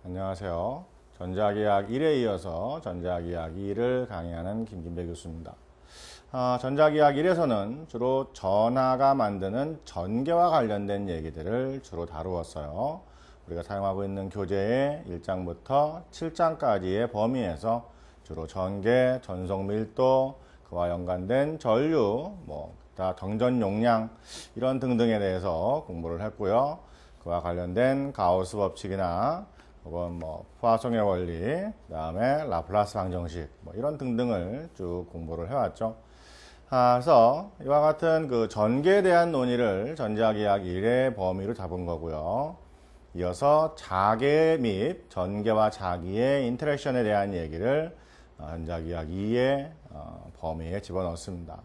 안녕하세요. 전자기학 1에 이어서 전자기학 2를 강의하는 김진배 교수입니다. 전자기학 1에서는 주로 전하가 만드는 전개와 관련된 얘기들을 주로 다루었어요. 우리가 사용하고 있는 교재의 1장부터 7장까지의 범위에서 주로 전개, 전송 밀도, 그와 연관된 전류, 정전 용량 이런 등등에 대해서 공부를 했고요. 그와 관련된 가우스 법칙이나 혹은 포화송의 원리, 그 다음에 라플라스 방정식 이런 등등을 쭉 공부를 해왔죠. 그래서 이와 같은 그 전개에 대한 논의를 전자기학 1의 범위로 잡은 거고요. 이어서 자개 및 전개와 자기의 인터랙션에 대한 얘기를 전자기학 2의 범위에 집어넣습니다.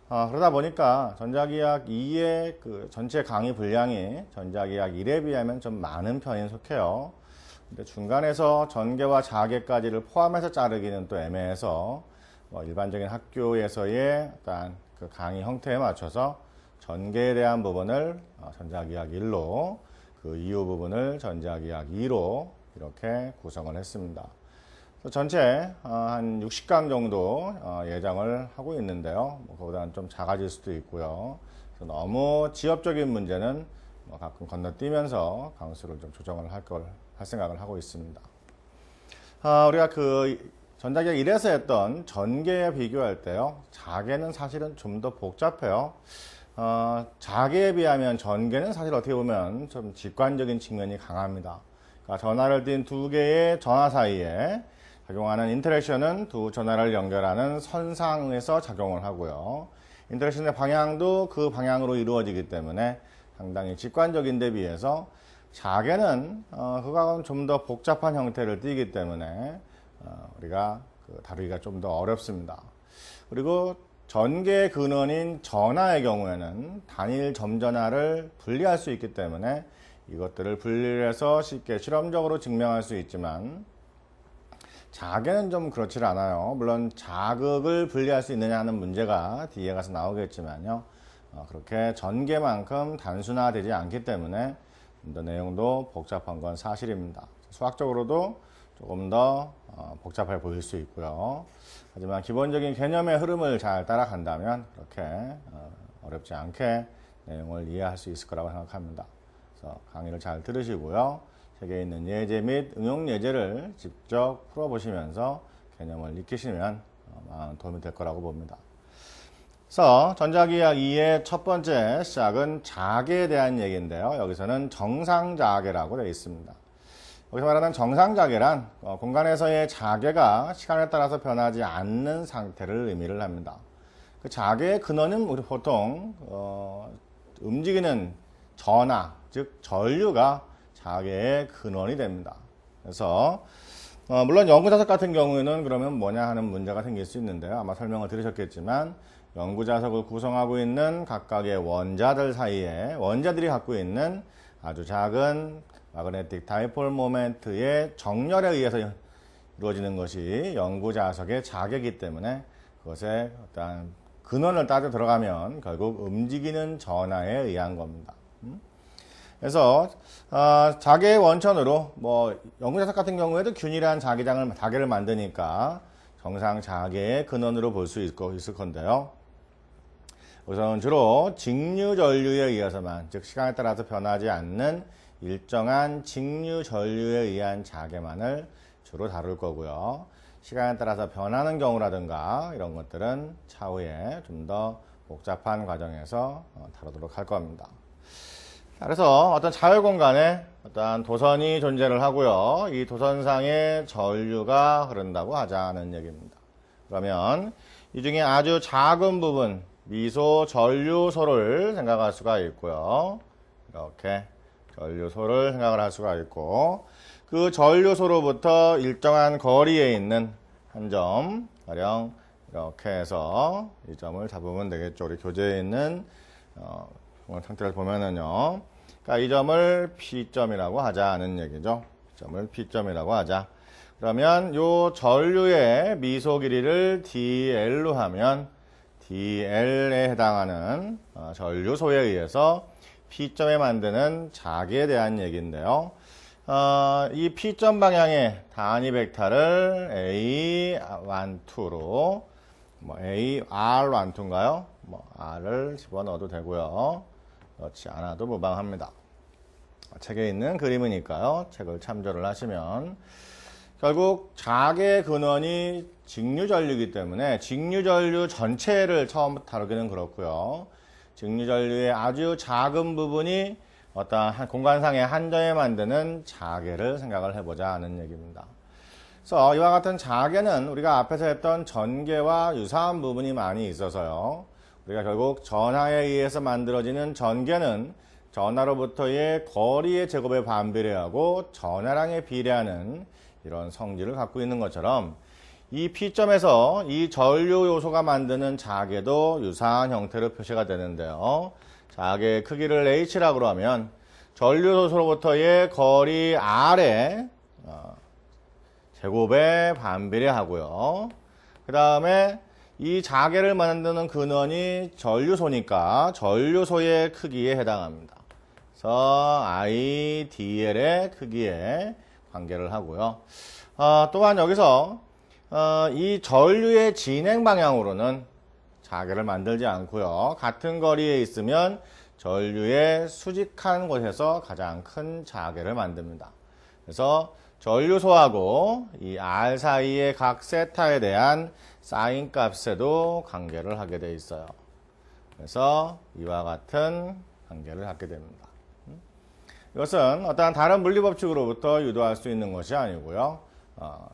그러다 보니까 전자기학 2의 그 전체 강의 분량이 전자기학 1에 비하면 좀 많은 편에 속해요. 근데 중간에서 전개와 자개까지를 포함해서 자르기는 또 애매해서 일반적인 학교에서의 어떤 그 강의 형태에 맞춰서 전개에 대한 부분을 전자기학 1로, 그 이후 부분을 전자기학 2로 이렇게 구성을 했습니다. 전체 한 60강 정도 예정을 하고 있는데요. 그보다는 좀 작아질 수도 있고요. 너무 지엽적인 문제는 가끔 건너뛰면서 강수를 좀 조정을 할 생각을 하고 있습니다. 우리가 그 전자기학 1에서 했던 전개에 비교할 때요. 자개는 사실은 좀 더 복잡해요. 자개에 비하면 전개는 사실 어떻게 보면 좀 직관적인 측면이 강합니다. 그러니까 전하를 띤 두 개의 전하 사이에 작용하는 인터랙션은 두 전하를 연결하는 선상에서 작용을 하고요. 인터랙션의 방향도 그 방향으로 이루어지기 때문에 상당히 직관적인 데 비해서 자개는 그거하고는 좀 더 복잡한 형태를 띠기 때문에 우리가 다루기가 좀 더 어렵습니다. 그리고 전개의 근원인 전하의 경우에는 단일 점전하를 분리할 수 있기 때문에 이것들을 분리를 해서 쉽게 실험적으로 증명할 수 있지만 자개는 좀 그렇지 않아요. 물론 자극을 분리할 수 있느냐 하는 문제가 뒤에 가서 나오겠지만요. 그렇게 전개만큼 단순화되지 않기 때문에 좀 더 내용도 복잡한 건 사실입니다. 수학적으로도 조금 더 복잡해 보일 수 있고요. 하지만 기본적인 개념의 흐름을 잘 따라간다면 그렇게 어렵지 않게 내용을 이해할 수 있을 거라고 생각합니다. 그래서 강의를 잘 들으시고요. 책에 있는 예제 및 응용 예제를 직접 풀어보시면서 개념을 익히시면 많은 도움이 될 거라고 봅니다. 그래서 전자기학 2의 첫 번째 시작은 자개에 대한 얘기인데요. 여기서는 정상자개라고 되어 있습니다. 여기서 말하는 정상자개란 공간에서의 자개가 시간에 따라서 변하지 않는 상태를 의미를 합니다. 그 자개의 근원은 우리 보통 움직이는 전하, 즉 전류가 자개의 근원이 됩니다. 그래서 물론 연구자석 같은 경우에는 그러면 뭐냐 하는 문제가 생길 수 있는데요. 아마 설명을 들으셨겠지만 연구자석을 구성하고 있는 각각의 원자들 사이에 원자들이 갖고 있는 아주 작은 마그네틱 다이폴 모멘트의 정렬에 의해서 이루어지는 것이 연구자석의 자개이기 때문에 그것의 어떤 근원을 따져 들어가면 결국 움직이는 전하에 의한 겁니다. 그래서 자개의 원천으로 연구자석 같은 경우에도 균일한 자개를 만드니까 정상 자개의 근원으로 볼 수 있을 건데요. 우선 주로 직류 전류에 의해서만, 즉 시간에 따라서 변하지 않는 일정한 직류 전류에 의한 자개만을 주로 다룰 거고요. 시간에 따라서 변하는 경우라든가 이런 것들은 차후에 좀 더 복잡한 과정에서 다루도록 할 겁니다. 그래서 어떤 자율 공간에 어떤 도선이 존재를 하고요. 이 도선상에 전류가 흐른다고 하자는 얘기입니다. 그러면 이 중에 아주 작은 부분, 미소 전류소를 생각할 수가 있고요. 이렇게 전류소를 생각을 할 수가 있고, 그 전류소로부터 일정한 거리에 있는 한 점, 가령 이렇게 해서 이 점을 잡으면 되겠죠. 우리 교재에 있는 상태를 보면은요. 그러니까 이 점을 P점이라고 하자는 얘기죠. 점을 P점이라고 하자. 그러면 이 전류의 미소 길이를 DL로 하면 DL에 해당하는 전류소에 의해서 P점에 만드는 자개에 대한 얘기인데요. 이 P점 방향의 단위 벡터를 A12로 AR12인가요? R을 집어넣어도 되고요. 넣지 않아도 무방합니다. 책에 있는 그림이니까요. 책을 참조를 하시면 결국 자개 근원이 직류전류이기 때문에 직류전류 전체를 처음부터 다루기는 그렇고요. 직류전류의 아주 작은 부분이 어떤 공간상의 한정에 만드는 자개를 생각을 해보자 하는 얘기입니다. 그래서 이와 같은 자개는 우리가 앞에서 했던 전개와 유사한 부분이 많이 있어서요. 우리가 결국 전하에 의해서 만들어지는 전개는 전하로부터의 거리의 제곱에 반비례하고 전하량에 비례하는 이런 성질을 갖고 있는 것처럼 이 P점에서 이 전류 요소가 만드는 자개도 유사한 형태로 표시가 되는데요. 자개의 크기를 H라고 하면 전류 요소로부터의 거리 R의 제곱에 반비례하고요. 그 다음에 이 자개를 만드는 근원이 전류소니까 전류소의 크기에 해당합니다. 그래서 IDL의 크기에 관계를 하고요. 또한 여기서 이 전류의 진행 방향으로는 자개를 만들지 않고요. 같은 거리에 있으면 전류의 수직한 곳에서 가장 큰 자개를 만듭니다. 그래서 전류소하고 이 R 사이의 각 세타에 대한 사인 값에도 관계를 하게 되어 있어요. 그래서 이와 같은 관계를 갖게 됩니다. 이것은 어떠한 다른 물리법칙으로부터 유도할 수 있는 것이 아니고요.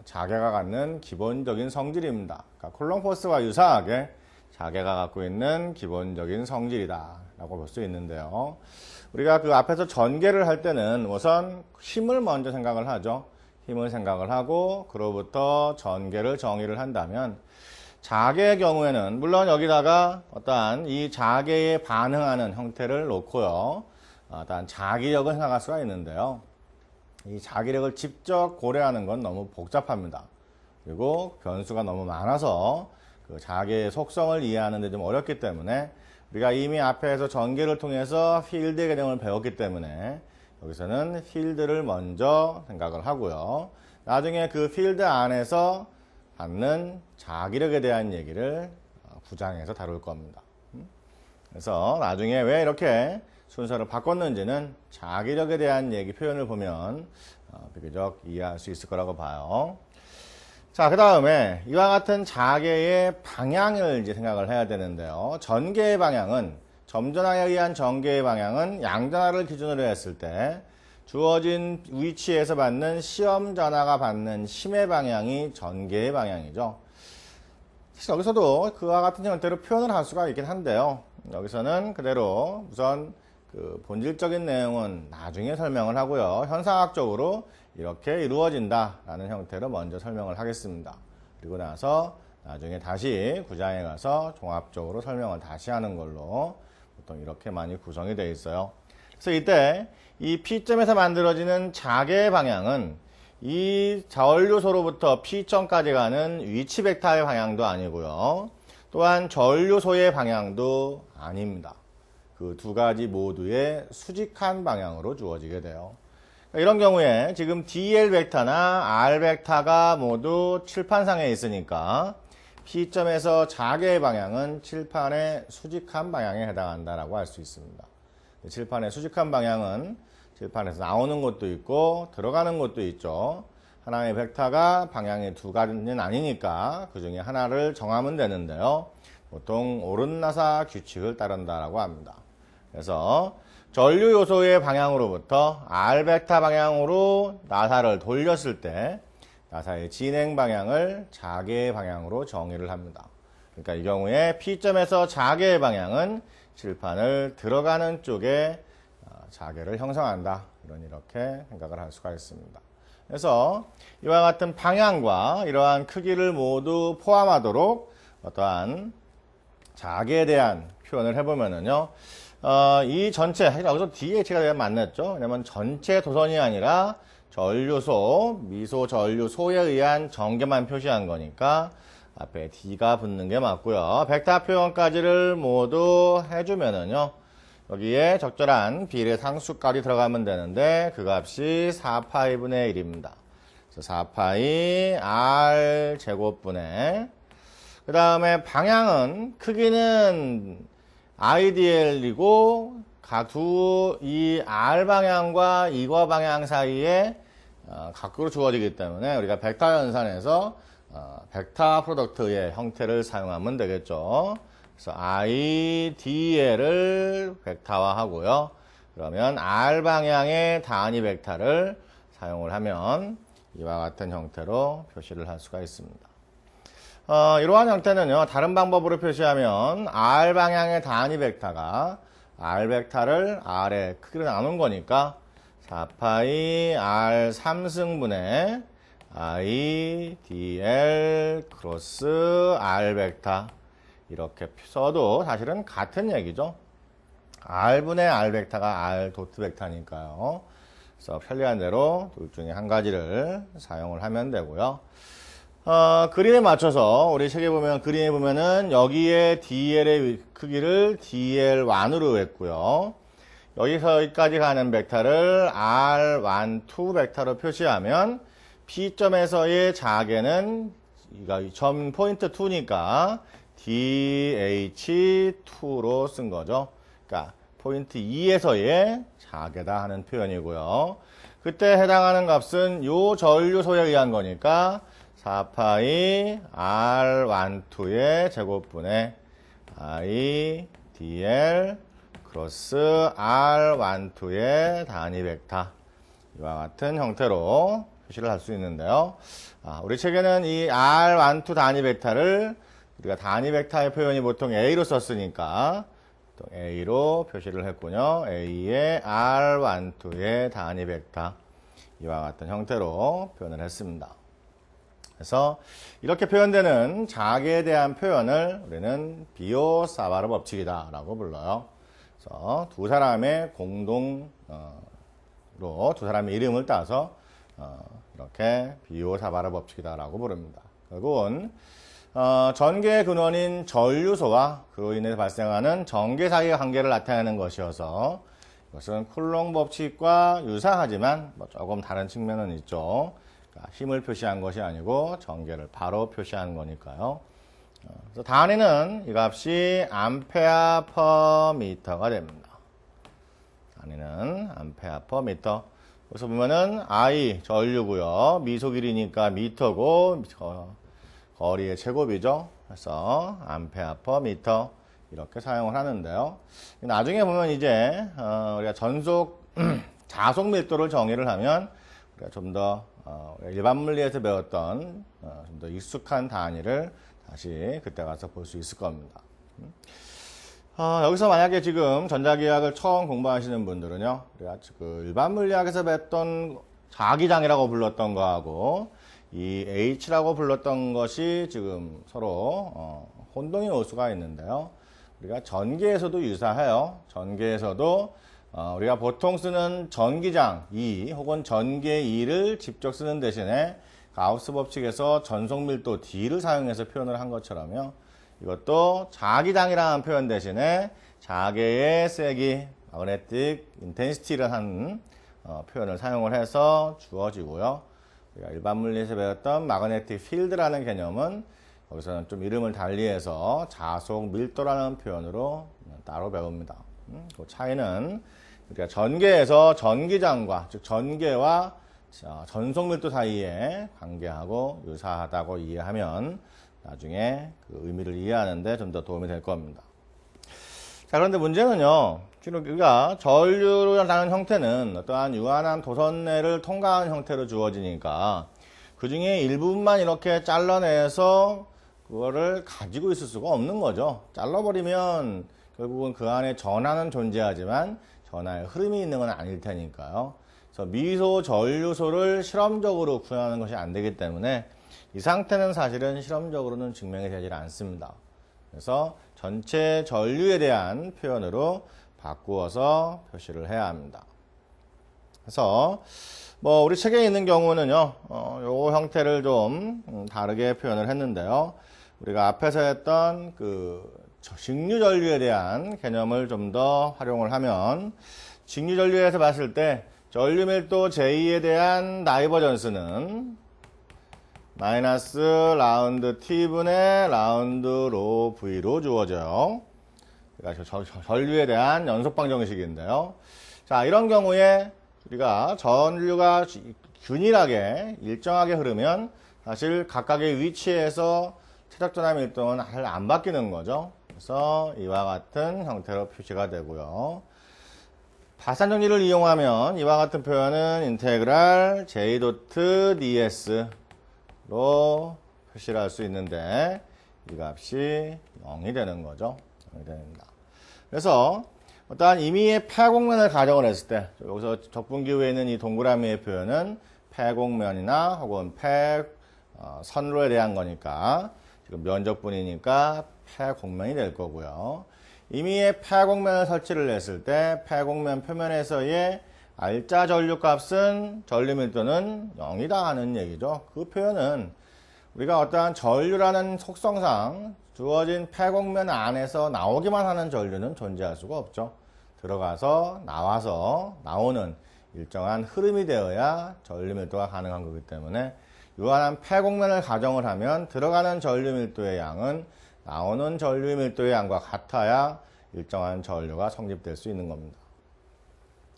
자개가 갖는 기본적인 성질입니다. 그러니까 콜롬 포스와 유사하게 자개가 갖고 있는 기본적인 성질이다 라고 볼 수 있는데요. 우리가 그 앞에서 전개를 할 때는 우선 힘을 먼저 생각을 하죠. 힘을 생각을 하고 그로부터 전개를 정의를 한다면 자개의 경우에는 물론 여기다가 어떠한 이 자개에 반응하는 형태를 놓고요. 어떠한 자기력을 생각할 수가 있는데요. 이 자기력을 직접 고려하는 건 너무 복잡합니다. 그리고 변수가 너무 많아서 그 자개의 속성을 이해하는 데 좀 어렵기 때문에 우리가 이미 앞에서 전개를 통해서 필드의 개념을 배웠기 때문에 여기서는 필드를 먼저 생각을 하고요. 나중에 그 필드 안에서 받는 자기력에 대한 얘기를 구장에서 다룰 겁니다. 그래서 나중에 왜 이렇게 순서를 바꿨는지는 자기력에 대한 얘기 표현을 보면 비교적 이해할 수 있을 거라고 봐요. 자, 그 다음에 이와 같은 자개의 방향을 이제 생각을 해야 되는데요. 전개의 방향은 점전하에 의한 전개의 방향은 양전하를 기준으로 했을 때 주어진 위치에서 받는 시험 전하가 받는 힘의 방향이 전개의 방향이죠. 사실 여기서도 그와 같은 형태로 표현을 할 수가 있긴 한데요. 여기서는 그대로 우선 그 본질적인 내용은 나중에 설명을 하고요. 현상학적으로 이렇게 이루어진다라는 형태로 먼저 설명을 하겠습니다. 그리고 나서 나중에 다시 구장에 가서 종합적으로 설명을 다시 하는 걸로 보통 이렇게 많이 구성이 되어 있어요. 그래서 이때 이 P점에서 만들어지는 자개의 방향은 이 전류소로부터 P점까지 가는 위치 벡터의 방향도 아니고요. 또한 전류소의 방향도 아닙니다. 그 두 가지 모두의 수직한 방향으로 주어지게 돼요. 이런 경우에 지금 DL 벡터나 R 벡터가 모두 칠판상에 있으니까 P점에서 자개의 방향은 칠판의 수직한 방향에 해당한다라고 할 수 있습니다. 칠판의 수직한 방향은 칠판에서 나오는 것도 있고 들어가는 것도 있죠. 하나의 벡터가 방향이 두 가지는 아니니까 그 중에 하나를 정하면 되는데요. 보통 오른나사 규칙을 따른다라고 합니다. 그래서 전류 요소의 방향으로부터 R 벡터 방향으로 나사를 돌렸을 때 나사의 진행 방향을 자개의 방향으로 정의를 합니다. 그러니까 이 경우에 P점에서 자개의 방향은 칠판을 들어가는 쪽에 자개를 형성한다. 이렇게 생각을 할 수가 있습니다. 그래서 이와 같은 방향과 이러한 크기를 모두 포함하도록 어떠한 자개에 대한 표현을 해보면은요. 이 전체, 여기서 DH가 되면 맞겠죠? 왜냐면 전체 도선이 아니라 전류소, 미소 전류소에 의한 전개만 표시한 거니까 앞에 D가 붙는 게 맞고요. 벡터 표현까지를 모두 해주면은요. 여기에 적절한 비례 상수값이 들어가면 되는데 그 값이 4파이분의 1입니다. 그래서 4파이 r 제곱분의 그 다음에 방향은 크기는 IDL이고 이 R 방향과 이거 방향 사이에 각으로 주어지기 때문에 우리가 벡터 연산에서 벡터 프로덕트의 형태를 사용하면 되겠죠. 그래서 IDL을 벡터화 하고요. 그러면 R 방향의 단위 벡터를 사용을 하면 이와 같은 형태로 표시를 할 수가 있습니다. 이러한 형태는요, 다른 방법으로 표시하면 R 방향의 단위 벡터가 R 벡터를 R의 크기로 나눈 거니까 4파이 R 3승분의 I dl 크로스 R 벡터 이렇게 써도 사실은 같은 얘기죠. R분의 R 벡터가 R 도트 벡터니까요. 그래서 편리한 대로 둘 중에 한 가지를 사용을 하면 되고요. 그림에 맞춰서 우리 책에 보면 그림에 보면은 여기에 DL의 크기를 DL1으로 했고요. 여기서 여기까지 가는 벡터를 R12 벡터로 표시하면 P점에서의 자개는 점 포인트 2니까 DH2로 쓴 거죠. 그러니까 포인트 2에서의 자개다 하는 표현이고요. 그때 해당하는 값은 요 전류소에 의한 거니까 4파이 R12의 제곱분의 I dl 크로스 R12의 단위 벡터 이와 같은 형태로 표시를 할 수 있는데요. 우리 책에는 이 R12 단위 벡터를 우리가 단위 벡터의 표현이 보통 A로 썼으니까 또 A로 표시를 했군요. A의 R12의 단위 벡터 이와 같은 형태로 표현을 했습니다. 그래서 이렇게 표현되는 자개에 대한 표현을 우리는 비오-사바르 법칙이다 라고 불러요. 그래서 두 사람의 공동으로 두 사람의 이름을 따서 이렇게 비오-사바르 법칙이다 라고 부릅니다. 결국은 전개의 근원인 전류소와 그로 인해 발생하는 전개 사이의 관계를 나타내는 것이어서 이것은 쿨롱 법칙과 유사하지만 조금 다른 측면은 있죠. 힘을 표시한 것이 아니고 전개를 바로 표시한 거니까요. 그래서 단위는 이 값이 암페어 퍼 미터가 됩니다. 단위는 암페어 퍼 미터. 그래서 보면은 I 전류고요. 미소 길이니까 미터고 거리의 제곱이죠. 그래서 암페어 퍼 미터 이렇게 사용을 하는데요. 나중에 보면 이제 우리가 자속 밀도를 정의를 하면 우리가 좀 더 일반 물리에서 배웠던 좀 더 익숙한 단위를 다시 그때 가서 볼 수 있을 겁니다. 여기서 만약에 지금 전자기학을 처음 공부하시는 분들은요, 우리가 그 일반 물리학에서 배웠던 자기장이라고 불렀던 거하고 이 H라고 불렀던 것이 지금 서로 혼동이 올 수가 있는데요. 우리가 전기에서도 유사해요. 전기에서도 우리가 보통 쓰는 전기장 E 혹은 전개 E를 직접 쓰는 대신에 가우스 법칙에서 전속밀도 D를 사용해서 표현을 한 것처럼요. 이것도 자기장이라는 표현 대신에 자개의 세기, magnetic intensity라는 표현을 사용을 해서 주어지고요. 우리가 일반 물리에서 배웠던 magnetic field라는 개념은 여기서는 좀 이름을 달리해서 자속 밀도라는 표현으로 따로 배웁니다. 그 차이는 우리가 전개에서 전기장과 즉 전개와 전속밀도 사이에 관계하고 유사하다고 이해하면 나중에 그 의미를 이해하는데 좀 더 도움이 될 겁니다. 자, 그런데 문제는요, 지금 우리가 전류라는 형태는 어떠한 유한한 도선내를 통과하는 형태로 주어지니까 그 중에 일부분만 이렇게 잘라내서 그거를 가지고 있을 수가 없는 거죠. 잘라버리면 결국은 그 안에 전하는 존재하지만 전하의 흐름이 있는 건 아닐 테니까요. 그래서 미소 전류소를 실험적으로 구현하는 것이 안 되기 때문에 이 상태는 사실은 실험적으로는 증명이 되질 않습니다. 그래서 전체 전류에 대한 표현으로 바꾸어서 표시를 해야 합니다. 그래서 우리 책에 있는 경우는요, 요 형태를 좀 다르게 표현을 했는데요. 우리가 앞에서 했던 그 직류전류에 대한 개념을 좀 더 활용을 하면 직류전류에서 봤을 때 전류 밀도 J에 대한 다이버전스는 마이너스 라운드 T분의 라운드 로 V로 주어져요. 그러니까 전류에 대한 연속 방정식인데요. 자, 이런 경우에 우리가 전류가 균일하게 일정하게 흐르면 사실 각각의 위치에서 최적전압 밀도는 잘 안 바뀌는 거죠. 그래서 이와 같은 형태로 표시가 되고요. 파산정리를 이용하면 이와 같은 표현은 인테그랄 J 도트 ds로 표시를 할 수 있는데 이 값이 0이 되는 거죠. 0이 됩니다. 그래서 어떠한 임의의 폐곡면을 가정을 했을 때 여기서 적분기후에 있는 이 동그라미의 표현은 폐곡면이나 혹은 선로에 대한 거니까 지금 면적분이니까 폐곡면이 될 거고요. 임의의 폐곡면을 설치를 했을 때 폐곡면 표면에서의 알짜 전류 값은 전류 밀도는 0이다 하는 얘기죠. 그 표현은 우리가 어떠한 전류라는 속성상 주어진 폐곡면 안에서 나오기만 하는 전류는 존재할 수가 없죠. 들어가서 나와서 나오는 일정한 흐름이 되어야 전류 밀도가 가능한 거기 때문에 유한한 폐곡면을 가정을 하면 들어가는 전류 밀도의 양은 나오는 전류 밀도의 양과 같아야 일정한 전류가 성립될 수 있는 겁니다.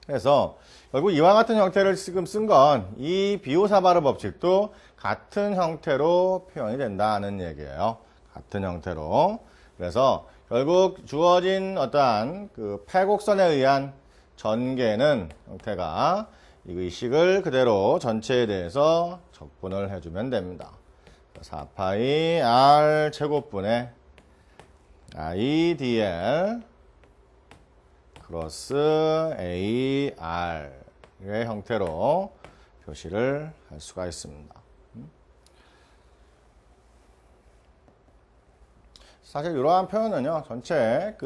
그래서 결국 이와 같은 형태를 지금 쓴 건 이 비오사바르 법칙도 같은 형태로 표현이 된다는 얘기예요. 같은 형태로. 그래서 결국 주어진 어떠한 그 폐곡선에 의한 전개는 형태가 이 식을 그대로 전체에 대해서 적분을 해주면 됩니다. 4파이 r 제곱분의 IDL 플러스 AR의 형태로 표시를 할 수가 있습니다. 사실 이러한 표현은요, 전체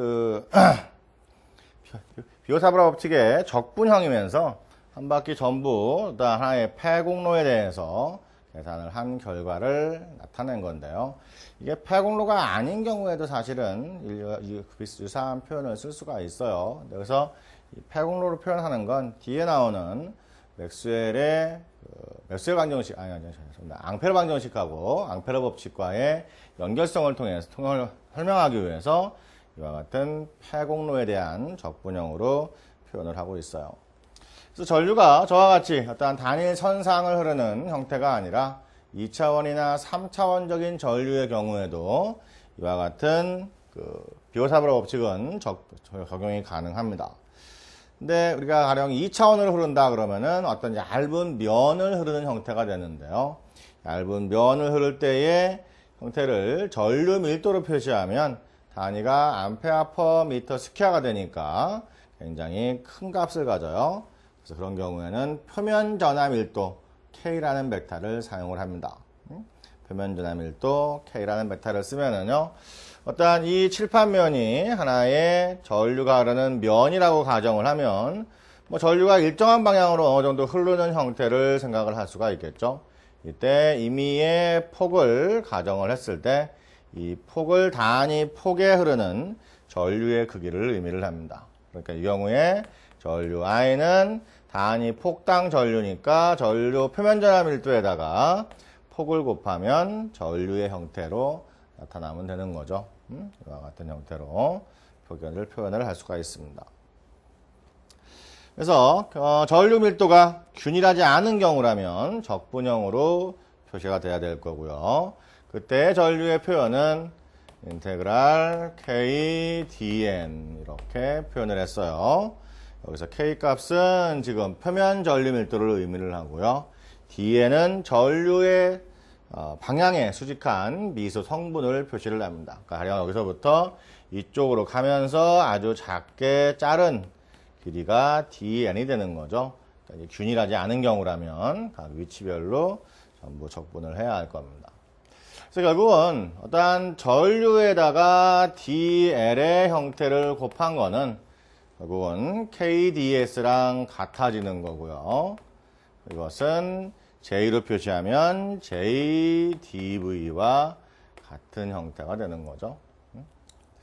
비오사바르 법칙의 적분형이면서 한 바퀴 전부 어떤 하나의 폐곡로에 대해서 계산을 한 결과를 나타낸 건데요. 이게 폐곡로가 아닌 경우에도 사실은 유사한 표현을 쓸 수가 있어요. 그래서 이 폐곡로로 표현하는 건 뒤에 나오는 맥스웰의 맥스웰 방정식, 앙페르 방정식하고 앙페르 법칙과의 연결성을 통해서 설명하기 위해서 이와 같은 폐곡로에 대한 적분형으로 표현을 하고 있어요. 그래서 전류가 저와 같이 어떠한 단일 선상을 흐르는 형태가 아니라 2차원이나 3차원적인 전류의 경우에도 이와 같은 비오사바르 법칙은 적용이 가능합니다. 근데 우리가 가령 2차원으로 흐른다 그러면은 어떤 얇은 면을 흐르는 형태가 되는데요. 얇은 면을 흐를 때의 형태를 전류 밀도로 표시하면 단위가 암페어 퍼 미터 스퀘어가 되니까 굉장히 큰 값을 가져요. 그래서 그런 경우에는 표면 전하 밀도 K라는 벡터를 사용을 합니다. 표면 전하 밀도 K라는 벡터를 쓰면은요, 어떠한 이 칠판면이 하나의 전류가 흐르는 면이라고 가정을 하면, 전류가 일정한 방향으로 어느 정도 흐르는 형태를 생각을 할 수가 있겠죠. 이때 임의의 폭을 가정을 했을 때, 이 폭을 단위 폭에 흐르는 전류의 크기를 의미를 합니다. 그러니까 이 경우에 전류 I는 단위 폭당 전류니까 전류 표면 전하 밀도에다가 폭을 곱하면 전류의 형태로 나타나면 되는 거죠. 이와 같은 형태로 표현을 할 수가 있습니다. 그래서 전류 밀도가 균일하지 않은 경우라면 적분형으로 표시가 돼야 될 거고요. 그때 전류의 표현은 인테그랄 KDN 이렇게 표현을 했어요. 여기서 K 값은 지금 표면 전류 밀도를 의미를 하고요. Dn은 전류의 방향에 수직한 미수 성분을 표시를 합니다. 그러니까 가령 여기서부터 이쪽으로 가면서 아주 작게 자른 길이가 DN이 되는 거죠. 그러니까 균일하지 않은 경우라면 각 위치별로 전부 적분을 해야 할 겁니다. 그래서 결국은 어떠한 전류에다가 DL의 형태를 곱한 거는 결국은 KDS랑 같아지는 거고요. 이것은 J로 표시하면 JDV와 같은 형태가 되는 거죠.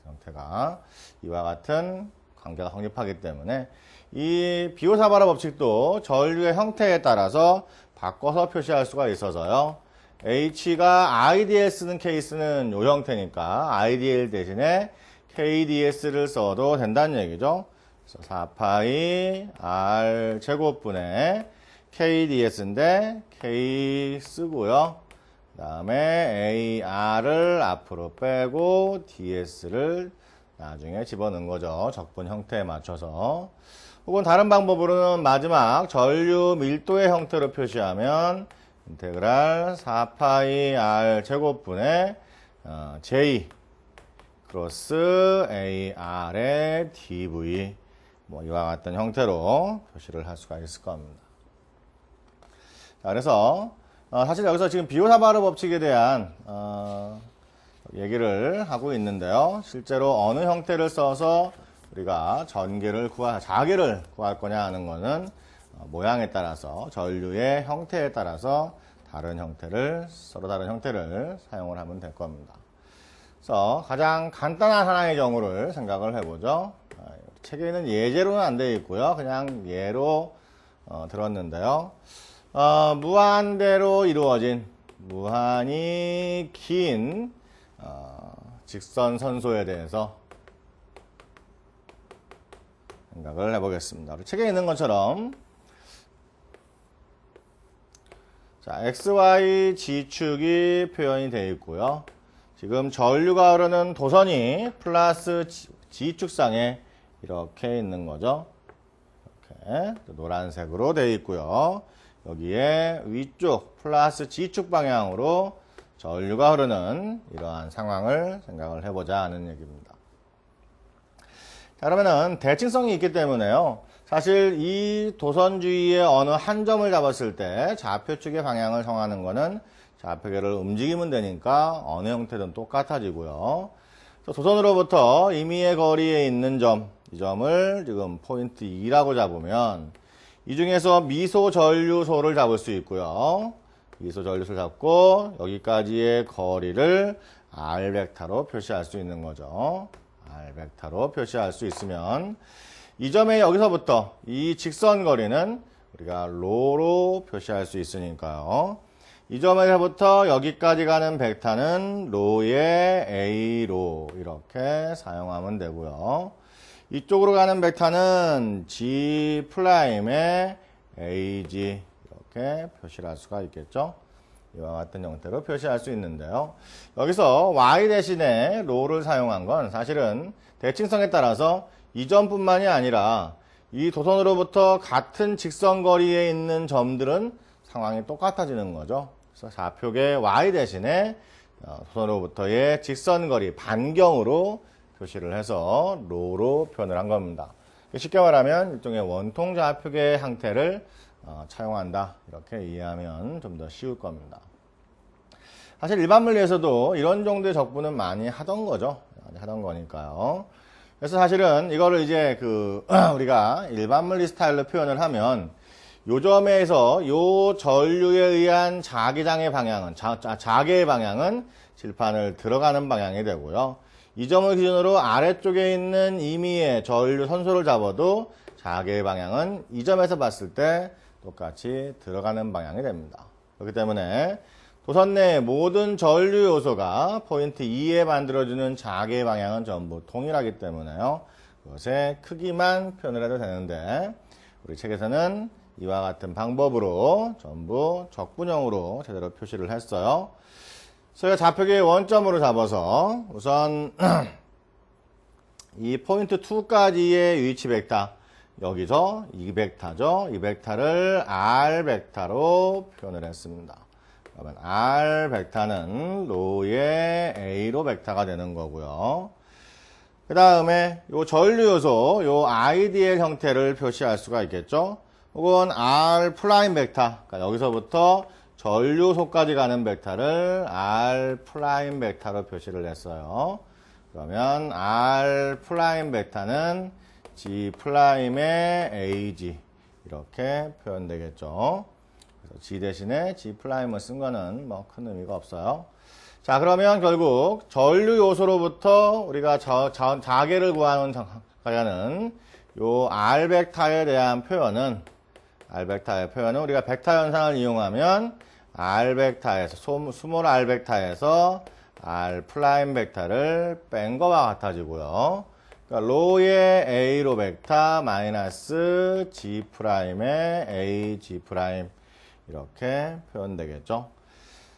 형태가 이와 같은 관계가 성립하기 때문에 이 비호사발화 법칙도 전류의 형태에 따라서 바꿔서 표시할 수가 있어서요. H가 IDL 쓰는 케이스는 이 형태니까 IDL 대신에 KDS를 써도 된다는 얘기죠. 그래서 4파이 R 제곱분의 KDS인데 K 쓰고요. 그 다음에 AR을 앞으로 빼고 DS를 나중에 집어넣은 거죠. 적분 형태에 맞춰서. 혹은 다른 방법으로는 마지막 전류 밀도의 형태로 표시하면 인테그랄 4파이 R 제곱분의 J 크로스 AR의 DV 뭐 이와 같은 형태로 표시를 할 수가 있을 겁니다. 자, 그래서 사실 여기서 지금 비호사발화 법칙에 대한 얘기를 하고 있는데요. 실제로 어느 형태를 써서 우리가 자계를 구할 거냐 하는 거는 모양에 따라서 전류의 형태에 따라서 서로 다른 형태를 사용을 하면 될 겁니다. 그래서 가장 간단한 하나의 경우를 생각을 해보죠. 책에는 예제로는 안 되어 있고요. 그냥 예로 들었는데요. 무한대로 이루어진 무한히 긴 직선 선소에 대해서 생각을 해보겠습니다. 책에 있는 것처럼 자, XY G축이 표현이 되어 있고요. 지금 전류가 흐르는 도선이 플러스 G축상에 이렇게 있는 거죠. 이렇게 노란색으로 되어 있고요. 여기에 위쪽 플러스 G축 방향으로 전류가 흐르는 이러한 상황을 생각을 해보자 하는 얘기입니다. 자, 그러면은 대칭성이 있기 때문에요. 사실 이 도선 주위의 어느 한 점을 잡았을 때 좌표 측의 방향을 정하는 거는 좌표계를 움직이면 되니까 어느 형태든 똑같아지고요. 도선으로부터 임의의 거리에 있는 점, 이 점을 지금 포인트 2라고 잡으면 이 중에서 미소 전류소를 잡을 수 있고요. 미소 전류소를 잡고 여기까지의 거리를 R벡터로 표시할 수 있는 거죠. R벡터로 표시할 수 있으면 이 점에 여기서부터 이 직선 거리는 우리가 로로 표시할 수 있으니까요. 이 점에서부터 여기까지 가는 벡터는 로의 A로 이렇게 사용하면 되고요. 이쪽으로 가는 벡터는 G'의 AG 이렇게 표시를 할 수가 있겠죠. 이와 같은 형태로 표시할 수 있는데요. 여기서 Y 대신에 로를 사용한 건 사실은 대칭성에 따라서 이 점뿐만이 아니라 이 도선으로부터 같은 직선 거리에 있는 점들은 상황이 똑같아지는 거죠. 그래서 좌표계 Y 대신에 도선으로부터의 직선 거리 반경으로 표시를 해서 로로 표현을 한 겁니다. 쉽게 말하면 일종의 원통 좌표계 형태를 차용한다. 이렇게 이해하면 좀 더 쉬울 겁니다. 사실 일반 물리에서도 이런 정도의 적분은 많이 하던 거죠. 많이 하던 거니까요. 그래서 사실은 이거를 이제 우리가 일반 물리 스타일로 표현을 하면 요 점에서 요 전류에 의한 자기장의 방향은, 자계의 방향은 질판을 들어가는 방향이 되고요. 이 점을 기준으로 아래쪽에 있는 임의의 전류 선소를 잡아도 자계의 방향은 이 점에서 봤을 때 똑같이 들어가는 방향이 됩니다. 그렇기 때문에 도선 내 모든 전류 요소가 포인트 2에 만들어주는 자계의 방향은 전부 동일하기 때문에요. 그것의 크기만 표현을 해도 되는데 우리 책에서는 이와 같은 방법으로 전부 적분형으로 제대로 표시를 했어요. 저희가 좌표계의 원점으로 잡아서 우선 이 포인트 2까지의 위치 벡터 여기서 이 벡터죠. 이 벡터를 R 벡터로 표현을 했습니다. 그러면 R 벡터는 로의 A로 벡터가 되는 거고요. 그 다음에 요 전류 요소, 요 IDL 형태를 표시할 수가 있겠죠. 혹은 R 프라임 벡터, 그러니까 여기서부터 전류소까지 가는 벡터를 R 프라임 벡터로 표시를 했어요. 그러면 R 프라임 벡터는 G 프라임의 AG 이렇게 표현되겠죠. 그래서 G 대신에 G 프라임을 쓴 거는 뭐 큰 의미가 없어요. 자, 그러면 결국 전류 요소로부터 우리가 자계를 구하는 요 R 벡터에 대한 표현은 우리가 벡터 현상을 이용하면 R 벡터에서 스몰 R 벡터에서 R 프라임 벡터를 뺀 거와 같아지고요. 그러니까 로의 A로 벡터 마이너스 G 프라임의 A G 프라임 이렇게 표현되겠죠.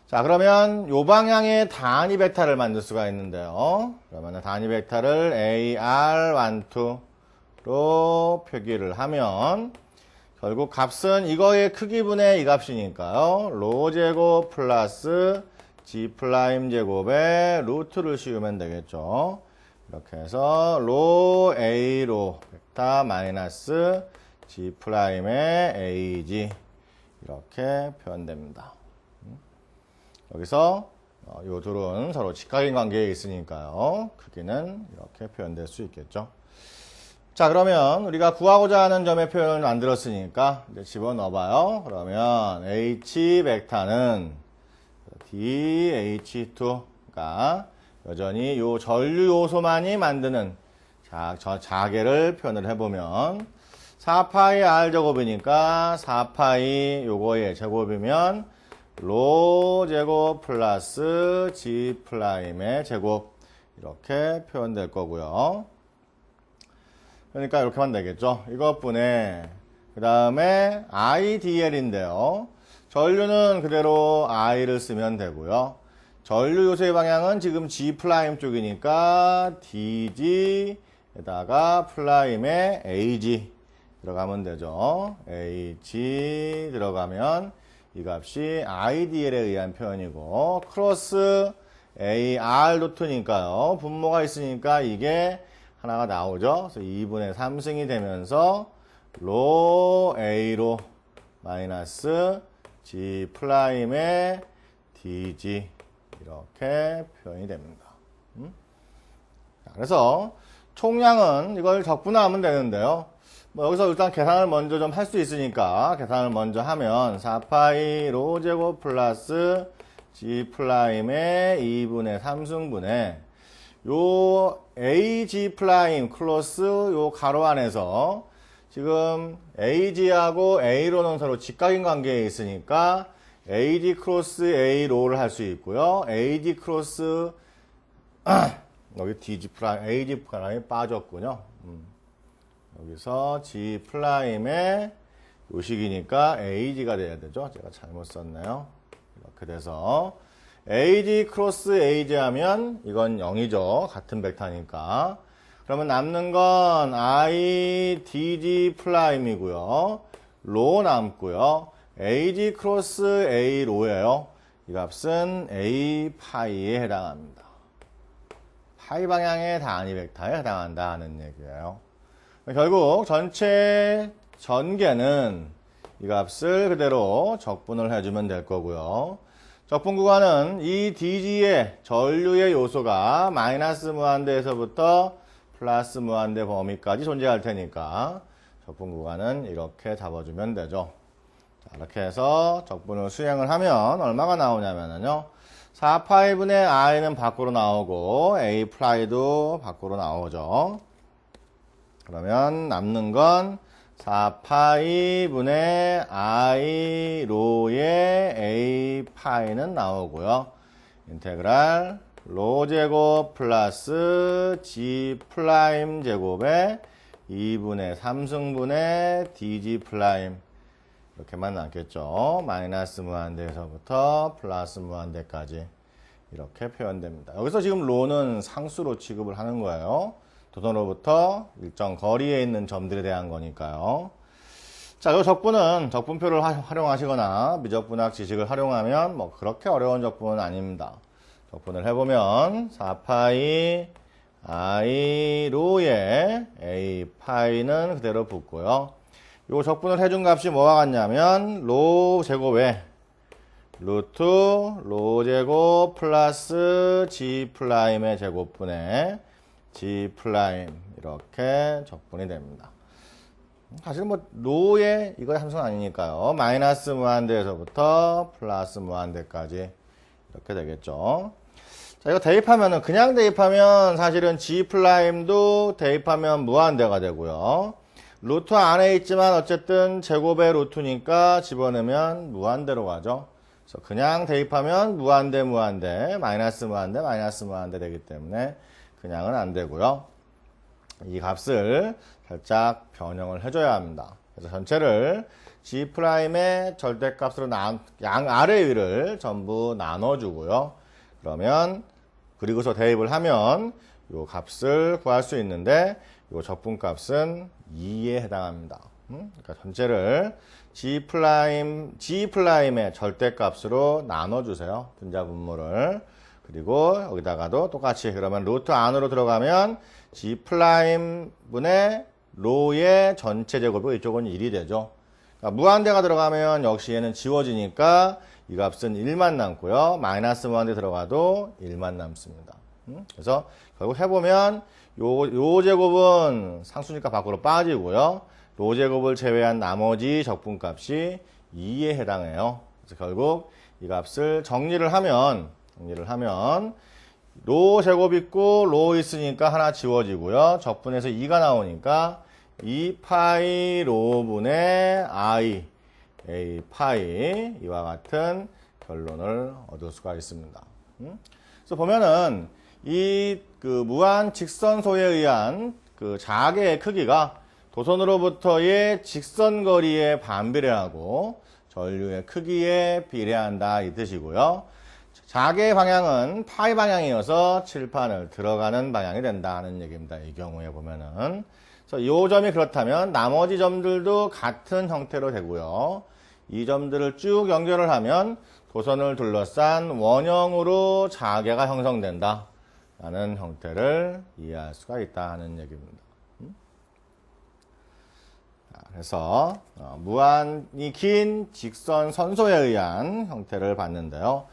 자, 그러면 요 방향의 단위 벡터를 만들 수가 있는데요. 그러면 단위 벡터를 AR12로 표기를 하면 결국 값은 이거의 크기분의 이 값이니까요. 로 제곱 플러스 G 프라임 제곱의 루트를 씌우면 되겠죠. 이렇게 해서 로 A로 벡터 마이너스 G 프라임의 AG 이렇게 표현됩니다. 여기서 요 둘은 서로 직각인 관계에 있으니까요. 크기는 이렇게 표현될 수 있겠죠. 자, 그러면 우리가 구하고자 하는 점의 표현을 만들었으니까 이제 집어넣어 봐요. 그러면 H 벡터는 DH2가 여전히 요 전류 요소만이 만드는 자계를 표현을 해보면 4파이 R 제곱이니까 4파이 요거의 제곱이면 로 제곱 플러스 G 프라임의 제곱 이렇게 표현될 거고요. 그러니까 이렇게만 되겠죠. 이것분에 그 다음에 IDL인데요. 전류는 그대로 I를 쓰면 되고요. 전류 요소의 방향은 지금 G 프라임 쪽이니까 DG에다가 프라임에 AG 들어가면 되죠. AG 들어가면 이 값이 IDL에 의한 표현이고 크로스 AR 노트니까요. 분모가 있으니까 이게 하나가 나오죠. 그래서 2분의 3승이 되면서 로 A로 마이너스 G 프라임의 DG 이렇게 표현이 됩니다. 그래서 총량은 이걸 적분하면 되는데요. 여기서 일단 계산을 먼저 좀 할 수 있으니까 계산을 먼저 하면 4파이 로 제곱 플러스 G 프라임의 2분의 3승분의 요 AG 프라임 클로스 요 가로 안에서 지금 AG하고 A로는 서로 직각인 관계에 있으니까 AG 크로스 A 로를 할 수 있고요. AG 크로스 여기 DG 프라임 AG 프라임이 빠졌군요. 여기서 G 프라임의 요식이니까 AG가 돼야 되죠. 제가 잘못 썼네요. 이렇게 돼서 AG 크로스 AG 하면 이건 0이죠. 같은 벡터니까. 그러면 남는 건 I DG 프라임이고요. 로 남고요. AG 크로스 A 로예요. 이 값은 A 파이에 해당합니다. 파이 방향의 단위 벡터에 해당한다 하는 얘기예요. 결국 전체 전개는 이 값을 그대로 적분을 해주면 될 거고요. 적분 구간은 이 DG의 전류의 요소가 마이너스 무한대에서부터 플러스 무한대 범위까지 존재할 테니까 적분 구간은 이렇게 잡아주면 되죠. 자, 이렇게 해서 적분을 수행을 하면 얼마가 나오냐면요. 4파이분의 I는 밖으로 나오고 A 프라이도 밖으로 나오죠. 그러면 남는 건 4파이분의 I 로의 A 파이는 나오고요. 인테그랄 로 제곱 플러스 G 프라임 제곱에 2분의 3승분의 DG 프라임 이렇게만 남겠죠. 마이너스 무한대에서부터 플러스 무한대까지 이렇게 표현됩니다. 여기서 지금 로는 상수로 취급을 하는 거예요. 도선으로부터 일정 거리에 있는 점들에 대한 거니까요. 자, 이 적분은 적분표를 활용하시거나 미적분학 지식을 활용하면 뭐 그렇게 어려운 적분은 아닙니다. 적분을 해보면 4파이 I 로의 A 파이는 그대로 붙고요. 이 적분을 해준 값이 뭐와 같냐면 로 제곱에 루트 로 제곱 플러스 G 프라임의 제곱분의 G 프라임 이렇게 적분이 됩니다. 사실 뭐 로의 이거 함수는 아니니까요. 마이너스 무한대에서부터 플러스 무한대까지 이렇게 되겠죠. 자, 이거 대입하면은, 그냥 대입하면 사실은 G'도 대입하면 무한대가 되고요. 루트 안에 있지만 어쨌든 제곱의 루트니까 집어넣으면 무한대로 가죠. 그래서 그냥 대입하면 무한대, 무한대, 마이너스 무한대, 마이너스 무한대 되기 때문에 그냥은 안 되고요. 이 값을 살짝 변형을 해줘야 합니다. 그래서 전체를 G'의 절대값으로 양 아래 위를 전부 나눠주고요. 그러면 그리고서 대입을 하면 이 값을 구할 수 있는데 이 적분값은 2에 해당합니다. 그러니까 전체를 G'의 절대값으로 나눠주세요. 분자 분모를. 그리고 여기다가도 똑같이 그러면 루트 안으로 들어가면 G'분의 로의 전체 제곱이고 이쪽은 1이 되죠. 그러니까 무한대가 들어가면 역시 얘는 지워지니까 이 값은 1만 남고요. 마이너스 무한대 들어가도 1만 남습니다. 그래서 결국 해보면 요 제곱은 상수니까 밖으로 빠지고요. 로 제곱을 제외한 나머지 적분값이 2에 해당해요. 그래서 결국 이 값을 정리를 하면 로 제곱 있고 로 있으니까 하나 지워지고요. 적분에서 2가 나오니까 2파이 로분의 i a 파이 이와 같은 결론을 얻을 수가 있습니다. 그래서 보면은 이 무한 직선소에 의한 자개의 크기가 도선으로부터의 직선거리에 반비례하고 전류의 크기에 비례한다 이 뜻이고요. 자개의 방향은 파이 방향이어서 칠판을 들어가는 방향이 된다 하는 얘기입니다. 이 경우에 보면은. 그래서 이 점이 그렇다면 나머지 점들도 같은 형태로 되고요. 이 점들을 쭉 연결을 하면 도선을 둘러싼 원형으로 자개가 형성된다 라는 형태를 이해할 수가 있다 하는 얘기입니다. 그래서 무한히 긴 직선 선소에 의한 형태를 봤는데요.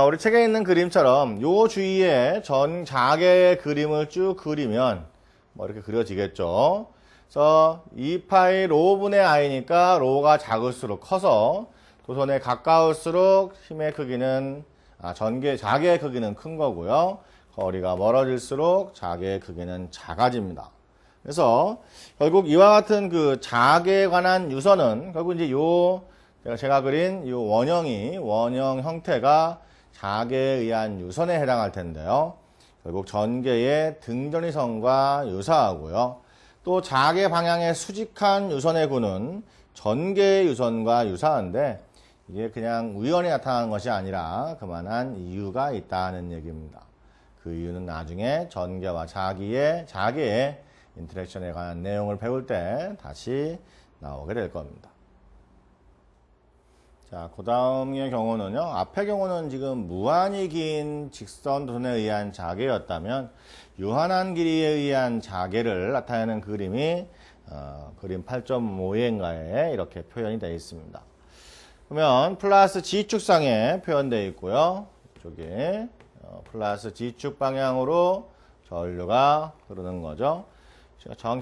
우리 책에 있는 그림처럼 요 주위에 전 자개의 그림을 쭉 그리면 뭐 이렇게 그려지겠죠. 그래서 2파이 로분의 i니까 로가 작을수록 커서 도선에 가까울수록 힘의 크기는 자개의 크기는 큰 거고요. 거리가 멀어질수록 자개의 크기는 작아집니다. 그래서 결국 이와 같은 자개에 관한 유선은 결국 이제 제가 그린 이 원형 형태가 자개에 의한 유선에 해당할 텐데요. 결국 전개의 등전위선과 유사하고요. 또 자개 방향의 수직한 유선의 구는 전개의 유선과 유사한데 이게 그냥 우연히 나타난 것이 아니라 그만한 이유가 있다는 얘기입니다. 그 이유는 나중에 전개와 자개의 인터랙션에 관한 내용을 배울 때 다시 나오게 될 겁니다. 자, 그 다음의 경우는요. 앞의 경우는 지금 무한히 긴 직선 도선에 의한 자개였다면 유한한 길이에 의한 자개를 나타내는 그림이 그림 8.5인가에 이렇게 표현이 되어 있습니다. 그러면 플러스 G축상에 표현되어 있고요. 이쪽에 플러스 G축 방향으로 전류가 흐르는 거죠.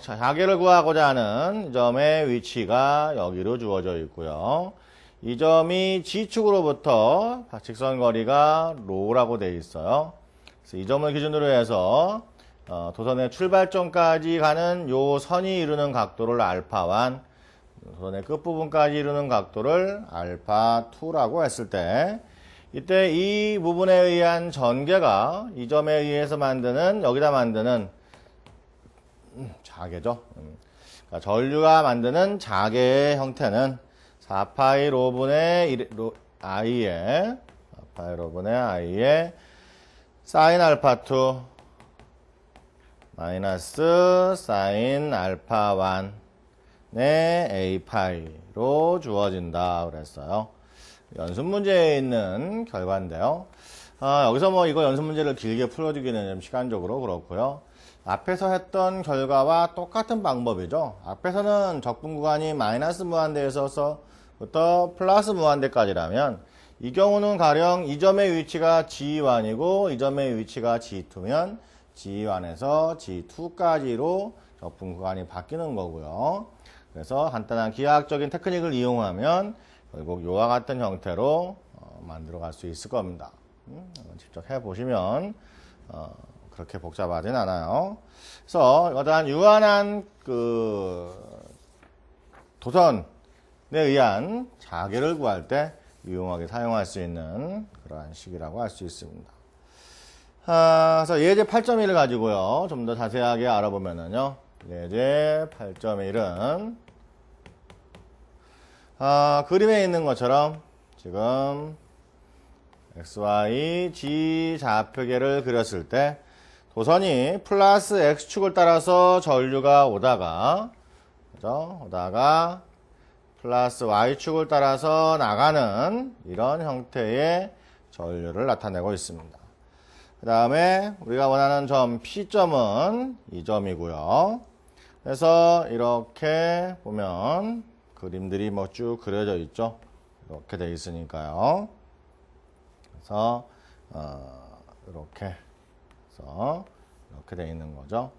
자개를 구하고자 하는 점의 위치가 여기로 주어져 있고요. 이 점이 G축으로부터 직선거리가 로라고 되어 있어요. 그래서 이 점을 기준으로 해서 도선의 출발점까지 가는 요 선이 이루는 각도를 알파1, 도선의 끝부분까지 이루는 각도를 알파2라고 했을 때 이때 이 부분에 의한 전개가 이 점에 의해서 여기다 만드는 자개죠. 그러니까 전류가 만드는 자개의 형태는 4파이 로분의 i에 사인 알파2 마이너스 사인 알파1의 a파이로 주어진다 그랬어요. 연습 문제에 있는 결과인데요. 여기서 뭐 이거 연습 문제를 길게 풀어주기는 좀 시간적으로 그렇고요. 앞에서 했던 결과와 똑같은 방법이죠. 앞에서는 적분 구간이 마이너스 무한대에서부터 플러스 무한대까지라면 이 경우는 가령 이 점의 위치가 G1이고 이 점의 위치가 G2면 G1에서 G2까지로 적분 구간이 바뀌는 거고요. 그래서 간단한 기하학적인 테크닉을 이용하면 결국 이와 같은 형태로 만들어 갈 수 있을 겁니다. 직접 해보시면 그렇게 복잡하진 않아요. 그래서 어떠한 유한한 그 도선에 의한 자계를 구할 때 유용하게 사용할 수 있는 그러한 식이라고 할 수 있습니다. 그래서 예제 8.1을 가지고요. 좀 더 자세하게 알아보면은요. 예제 8.1은 그림에 있는 것처럼 지금 XY, G 좌표계를 그렸을 때 도선이 플러스 X축을 따라서 전류가 오다가, 그죠? 오다가 플러스 Y축을 따라서 나가는 이런 형태의 전류를 나타내고 있습니다. 그 다음에 우리가 원하는 점 P점은 이 점이고요. 그래서 이렇게 보면 그림들이 뭐 쭉 그려져 있죠. 이렇게 돼 있으니까요. 그래서 이렇게 돼 있는 거죠.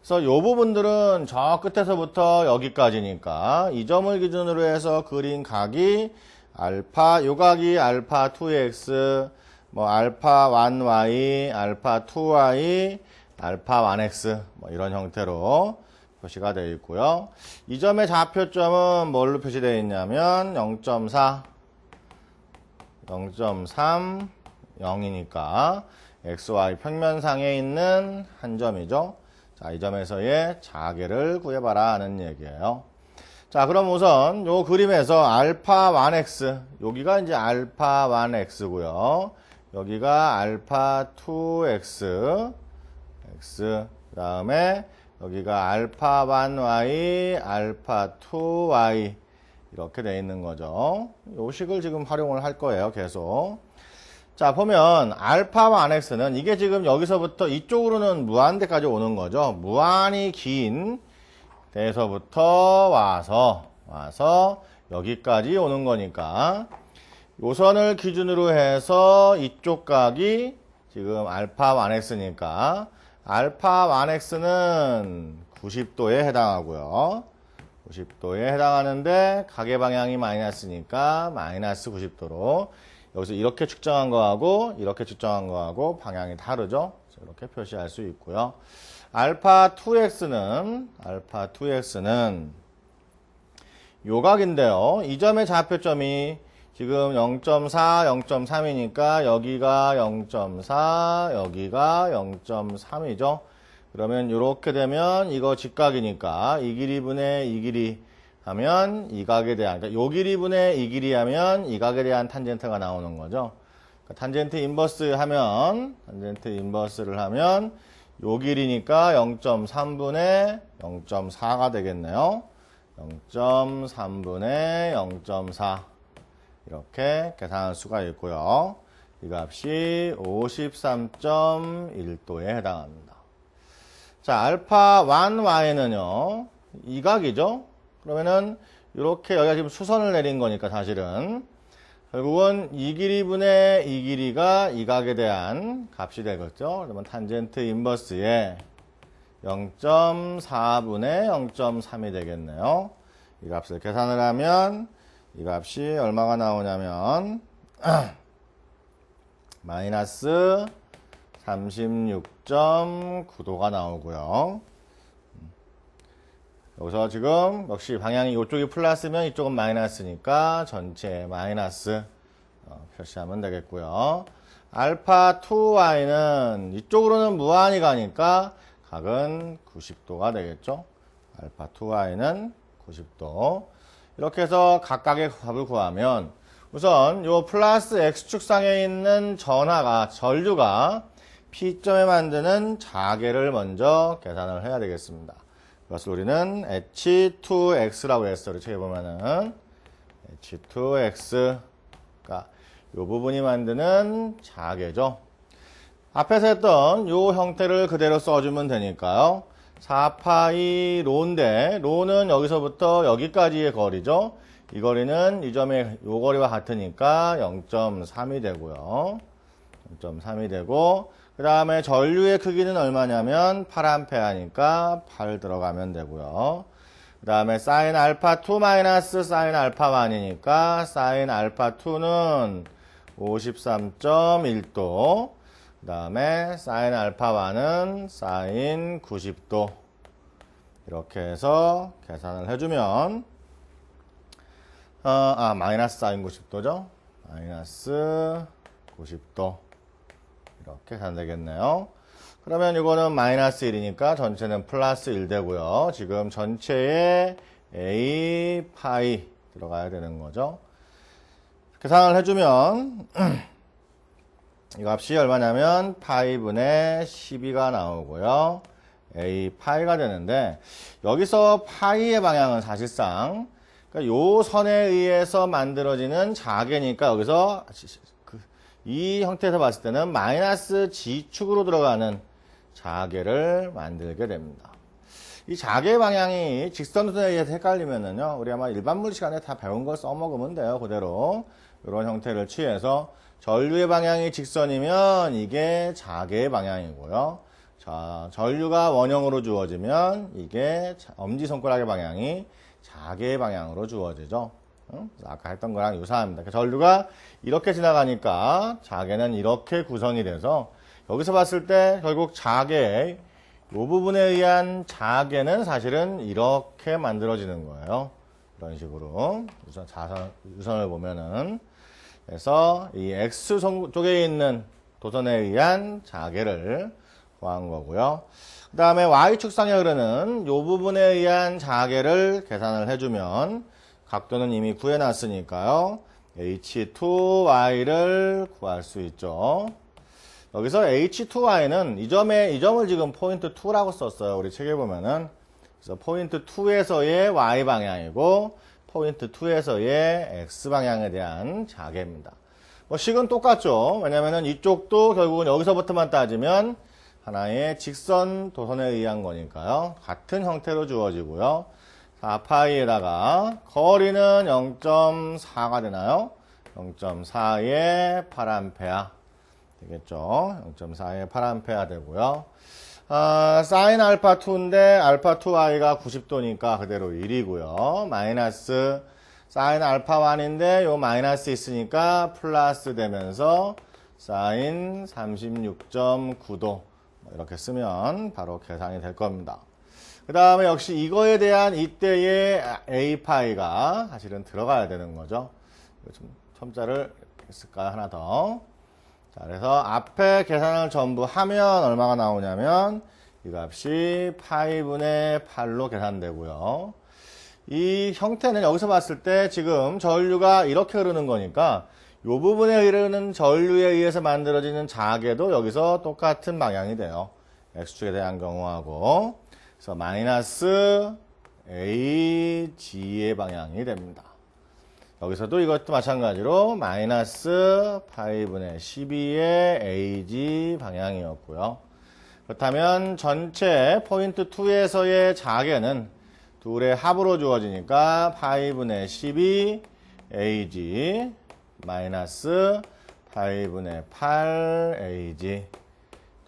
그래서 이 부분들은 저 끝에서부터 여기까지니까 이 점을 기준으로 해서 그린 각이 알파, 요 각이 알파 2x, 뭐 알파 1y, 알파 2y, 알파 1x 뭐 이런 형태로 표시가 되어 있고요. 이 점의 좌표점은 뭘로 표시되어 있냐면 0.4, 0.3, 0이니까 XY 평면상에 있는 한 점이죠. 자, 이 점에서의 자계를 구해봐라 하는 얘기예요. 자, 그럼 우선 요 그림에서 알파 1x, 여기가 이제 알파 1x고요. 여기가 알파 2x, x, 그 다음에 여기가 알파 1y, 알파 2y 이렇게 되어 있는 거죠. 요 식을 지금 활용을 할 거예요, 계속. 자, 보면 알파 1x는 이게 지금 여기서부터 이쪽으로는 무한대까지 오는 거죠. 무한히 긴 데서부터 와서 여기까지 오는 거니까 요선을 기준으로 해서 이쪽 각이 지금 알파 1x니까 알파 1x는 90도에 해당하고요. 90도에 해당하는데 각의 방향이 마이너스니까 마이너스 90도로 여기서 이렇게 측정한 거하고 이렇게 측정한 거하고 방향이 다르죠. 이렇게 표시할 수 있고요. 알파 2x는 요각인데요. 이 점의 좌표점이 지금 0.4, 0.3이니까 여기가 0.4, 여기가 0.3이죠. 그러면 이렇게 되면 이거 직각이니까 이 길이 분의 이 길이 하면 이 각에 대한, 그러니까 요 길이 분의 이 길이 하면 이 각에 대한 탄젠트가 나오는 거죠. 그러니까 탄젠트 인버스를 하면 요 길이니까 0.3분의 0.4가 되겠네요. 0.3분의 0.4 이렇게 계산할 수가 있고요. 이 값이 53.1도에 해당합니다. 자, 알파 1y는요. 이 각이죠. 그러면은 이렇게 여기가 지금 수선을 내린 거니까 사실은 결국은 이 길이분의 이 길이가 이 각에 대한 값이 되겠죠. 그러면 탄젠트 인버스에 0.4분의 0.3이 되겠네요. 이 값을 계산을 하면 이 값이 얼마가 나오냐면 마이너스 36.9도가 나오고요. 여기서 지금 역시 방향이 이쪽이 플러스면 이쪽은 마이너스니까 전체 마이너스 표시하면 되겠고요. 알파 2y는 이쪽으로는 무한히 가니까 각은 90도가 되겠죠. 알파 2y는 90도. 이렇게 해서 각각의 값을 구하면 우선 요 플러스 x축상에 있는 전류가 P점에 만드는 자계를 먼저 계산을 해야 되겠습니다. 그것을 우리는 H2X라고 했어요. 이렇게 보면은 H2X가 요 부분이 만드는 자계죠. 앞에서 했던 요 형태를 그대로 써주면 되니까요. 4파이 로인데 로는 여기서부터 여기까지의 거리죠. 이 거리는 이 점의 요 거리와 같으니까 0.3이 되고요. 0.3이 되고 그 다음에 전류의 크기는 얼마냐면 8A니까 8 들어가면 되고요. 그 다음에 sin 알파 2 마이너스 sin 알파 1이니까 sin 알파 2는 53.1도. 그 다음에 사인 알파와는 사인 90도. 이렇게 해서 계산을 해주면, 마이너스 사인 90도죠. 마이너스 90도. 이렇게 계산되겠네요. 그러면 이거는 마이너스 1이니까 전체는 플러스 1 되고요. 지금 전체에 A 파이 들어가야 되는 거죠. 계산을 해주면 이 값이 얼마냐면 파이분의 12가 나오고요. A 파이가 되는데 여기서 파이의 방향은 사실상 그러니까 요 선에 의해서 만들어지는 자개니까 여기서 이 형태에서 봤을 때는 마이너스 G축으로 들어가는 자개를 만들게 됩니다. 이 자개 방향이 직선도선에 의해서 헷갈리면은요, 우리 아마 일반물 시간에 다 배운 걸 써먹으면 돼요, 그대로. 이런 형태를 취해서 전류의 방향이 직선이면 이게 자개의 방향이고요. 자, 전류가 원형으로 주어지면 이게 엄지손가락의 방향이 자개의 방향으로 주어지죠. 아까 했던 거랑 유사합니다. 전류가 이렇게 지나가니까 자개는 이렇게 구성이 돼서 여기서 봤을 때 결국 자개, 이 부분에 의한 자개는 사실은 이렇게 만들어지는 거예요. 이런 식으로 유선을 보면은 그래서 이 X선 쪽에 있는 도선에 의한 자개를 구한 거고요. 그 다음에 Y축상에 흐르는 이 부분에 의한 자개를 계산을 해주면 각도는 이미 구해놨으니까요. H2Y를 구할 수 있죠. 여기서 H2Y는 이 점을 지금 포인트 2라고 썼어요. 우리 책에 보면은. 그래서 포인트 2에서의 Y 방향이고, 포인트 2에서의 X 방향에 대한 자개입니다. 뭐 식은 똑같죠. 왜냐면은 이쪽도 결국은 여기서부터만 따지면 하나의 직선 도선에 의한 거니까요. 같은 형태로 주어지고요. 4파이에다가 거리는 0.4가 되나요? 0.4의 8A 되겠죠. 0.4의 8A 되고요. 사인 알파 2인데 알파 2i가 90도니까 그대로 1이고요. 마이너스 사인 알파 1인데 요 마이너스 있으니까 플러스 되면서 사인 36.9도 이렇게 쓰면 바로 계산이 될 겁니다. 그 다음에 역시 이거에 대한 이때의 A파이가 사실은 들어가야 되는 거죠. 좀 첨자를 쓸까요? 하나 더. 자, 그래서 앞에 계산을 전부 하면 얼마가 나오냐면 이 값이 파이분의 8로 계산되고요. 이 형태는 여기서 봤을 때 지금 전류가 이렇게 흐르는 거니까 이 부분에 흐르는 전류에 의해서 만들어지는 자개도 여기서 똑같은 방향이 돼요. X축에 대한 경우하고. 그래서 마이너스 AG의 방향이 됩니다. 여기서도 이것도 마찬가지로 마이너스 파이분의 12의 AG 방향이었고요. 그렇다면 전체 포인트 2에서의 자개는 둘의 합으로 주어지니까 파이분의 12 AG 마이너스 파이분의 8 AG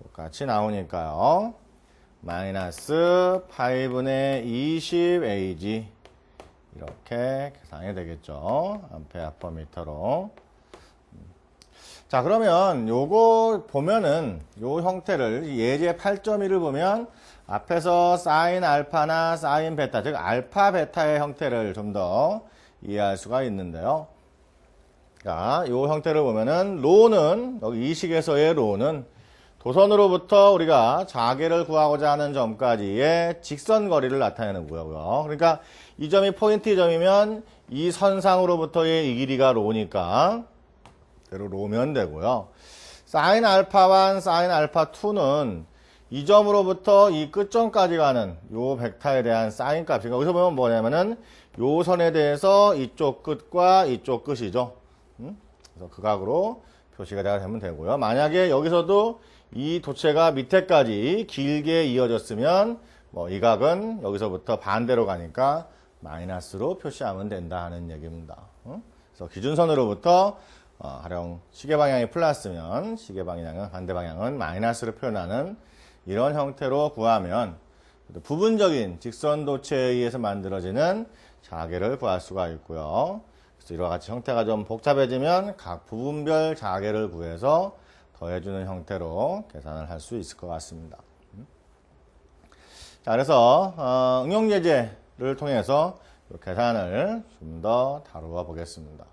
똑같이 나오니까요. 마이너스 파이분의 20 AG 이렇게 계산이 되겠죠. 암페어 퍼 미터로. 자, 그러면 요거 보면은 요 형태를 예제 8.1을 보면 앞에서 사인 알파나 사인 베타, 즉 알파 베타의 형태를 좀 더 이해할 수가 있는데요. 자, 요 형태를 보면은 로는 여기 이 식에서의 로는 도선으로부터 우리가 자개를 구하고자 하는 점까지의 직선 거리를 나타내는 거고요. 그러니까 이 점이 포인트 점이면 이 선상으로부터의 이 길이가 로니까 그대로 로면 되고요. 사인 알파 1, 사인 알파 2는 이 점으로부터 이 끝점까지 가는 요 벡터에 대한 사인 값이 그러니까 여기서 보면 뭐냐면은 요 선에 대해서 이쪽 끝과 이쪽 끝이죠. 그래서 그 각으로 표시가 되면 되고요. 만약에 여기서도 이 도체가 밑에까지 길게 이어졌으면 뭐 이 각은 여기서부터 반대로 가니까 마이너스로 표시하면 된다 하는 얘기입니다. 그래서 기준선으로부터 가령 시계 방향이 플러스면 시계 방향은 반대 방향은 마이너스로 표현하는 이런 형태로 구하면 부분적인 직선 도체에 의해서 만들어지는 자개를 구할 수가 있고요. 그래서 이와 같이 형태가 좀 복잡해지면 각 부분별 자계를 구해서 더해주는 형태로 계산을 할 수 있을 것 같습니다. 자, 그래서 응용예제를 통해서 계산을 좀 더 다루어 보겠습니다.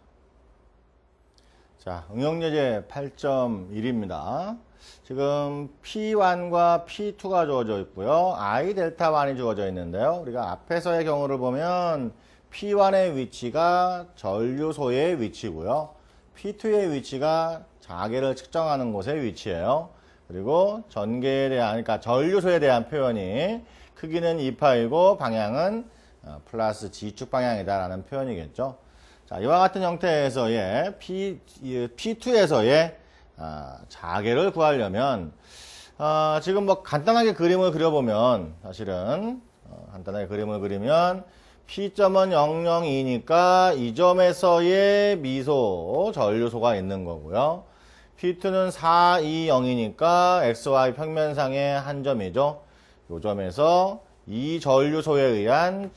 자, 응용예제 8.1입니다. 지금 P1과 P2가 주어져 있고요. I 델타 1이 주어져 있는데요. 우리가 앞에서의 경우를 보면 P1의 위치가 전류소의 위치고요. P2의 위치가 자계를 측정하는 곳의 위치예요. 그리고 전개에 대한, 그러니까 전류소에 대한 표현이 크기는 2파이고 방향은 플러스 G축 방향이다라는 표현이겠죠. 자, 이와 같은 형태에서의 P2에서의 자계를 구하려면 지금 뭐 간단하게 그림을 그려보면 사실은 간단하게 그림을 그리면 P점은 002니까 이 점에서의 미소 전류소가 있는 거고요. P2는 420이니까 XY 평면상의 한 점이죠. 이 점에서 이 전류소에 의한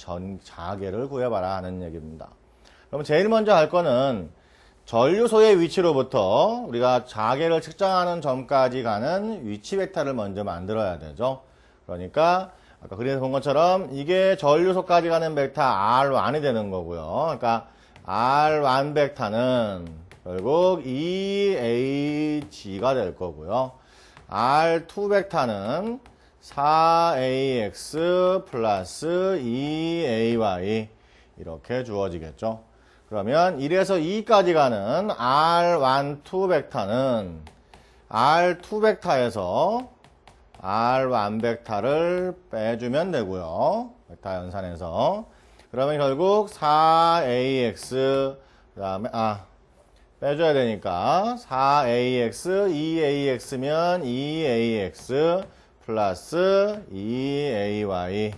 자계를 구해봐라 하는 얘기입니다. 그럼 제일 먼저 할 거는 전류소의 위치로부터 우리가 자계를 측정하는 점까지 가는 위치 벡터를 먼저 만들어야 되죠. 그러니까 아까 그림에서 본 것처럼 이게 전류소까지 가는 벡터 R1이 되는 거고요. 그러니까 R1 벡터는 결국 EAG가 될 거고요. R2 벡터는 4AX 플러스 2AY 이렇게 주어지겠죠. 그러면 1에서 2까지 가는 R1, 2 벡터는 R2 벡터에서 R1 벡터를 빼주면 되고요. 벡터 연산에서. 그러면 결국 4AX 그 다음에 빼줘야 되니까 4AX, 2AX면 2AX 플러스 2AY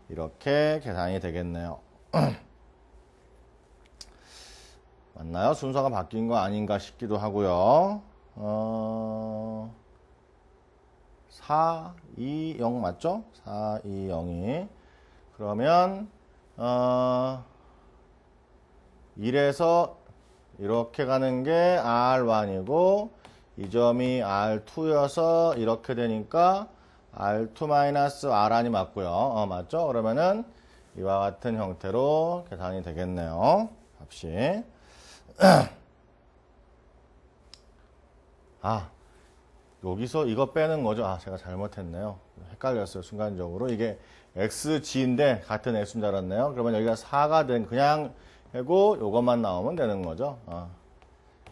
이렇게 계산이 되겠네요. 맞나요? 순서가 바뀐 거 아닌가 싶기도 하고요. 4, 2, 0 맞죠? 4, 2, 0이 그러면 1에서 이렇게 가는 게 R1이고 이 점이 R2여서 이렇게 되니까 R2-R1이 맞고요. 맞죠? 그러면은 이와 같은 형태로 계산이 되겠네요. 값이. 여기서 이거 빼는 거죠. 제가 잘못했네요. 헷갈렸어요. 순간적으로. 이게 XG인데 같은 X인 줄 알았네요. 그러면 여기가 4가 된 그냥 하고 요것만 나오면 되는 거죠.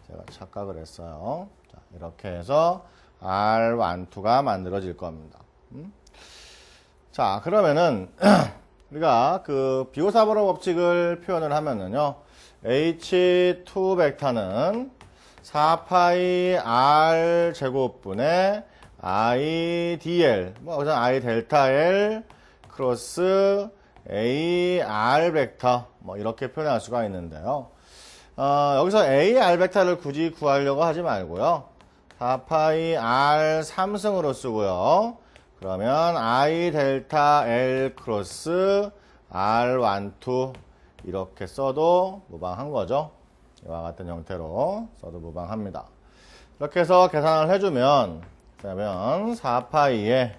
제가 착각을 했어요. 자, 이렇게 해서 R1, 2가 만들어질 겁니다. 자, 그러면은 우리가 그 비호사번호 법칙을 표현을 하면은요. H2 벡터는 4파이 R 제곱분의 IDL, 여기서 I 델타 L 크로스 AR 벡터, 이렇게 표현할 수가 있는데요. 여기서 AR 벡터를 굳이 구하려고 하지 말고요. 4파이 R 3승으로 쓰고요. 그러면 I 델타 L 크로스 R1, 2 이렇게 써도 무방한 거죠. 이와 같은 형태로 써도 무방합니다. 이렇게 해서 계산을 해주면, 그러면 4파이에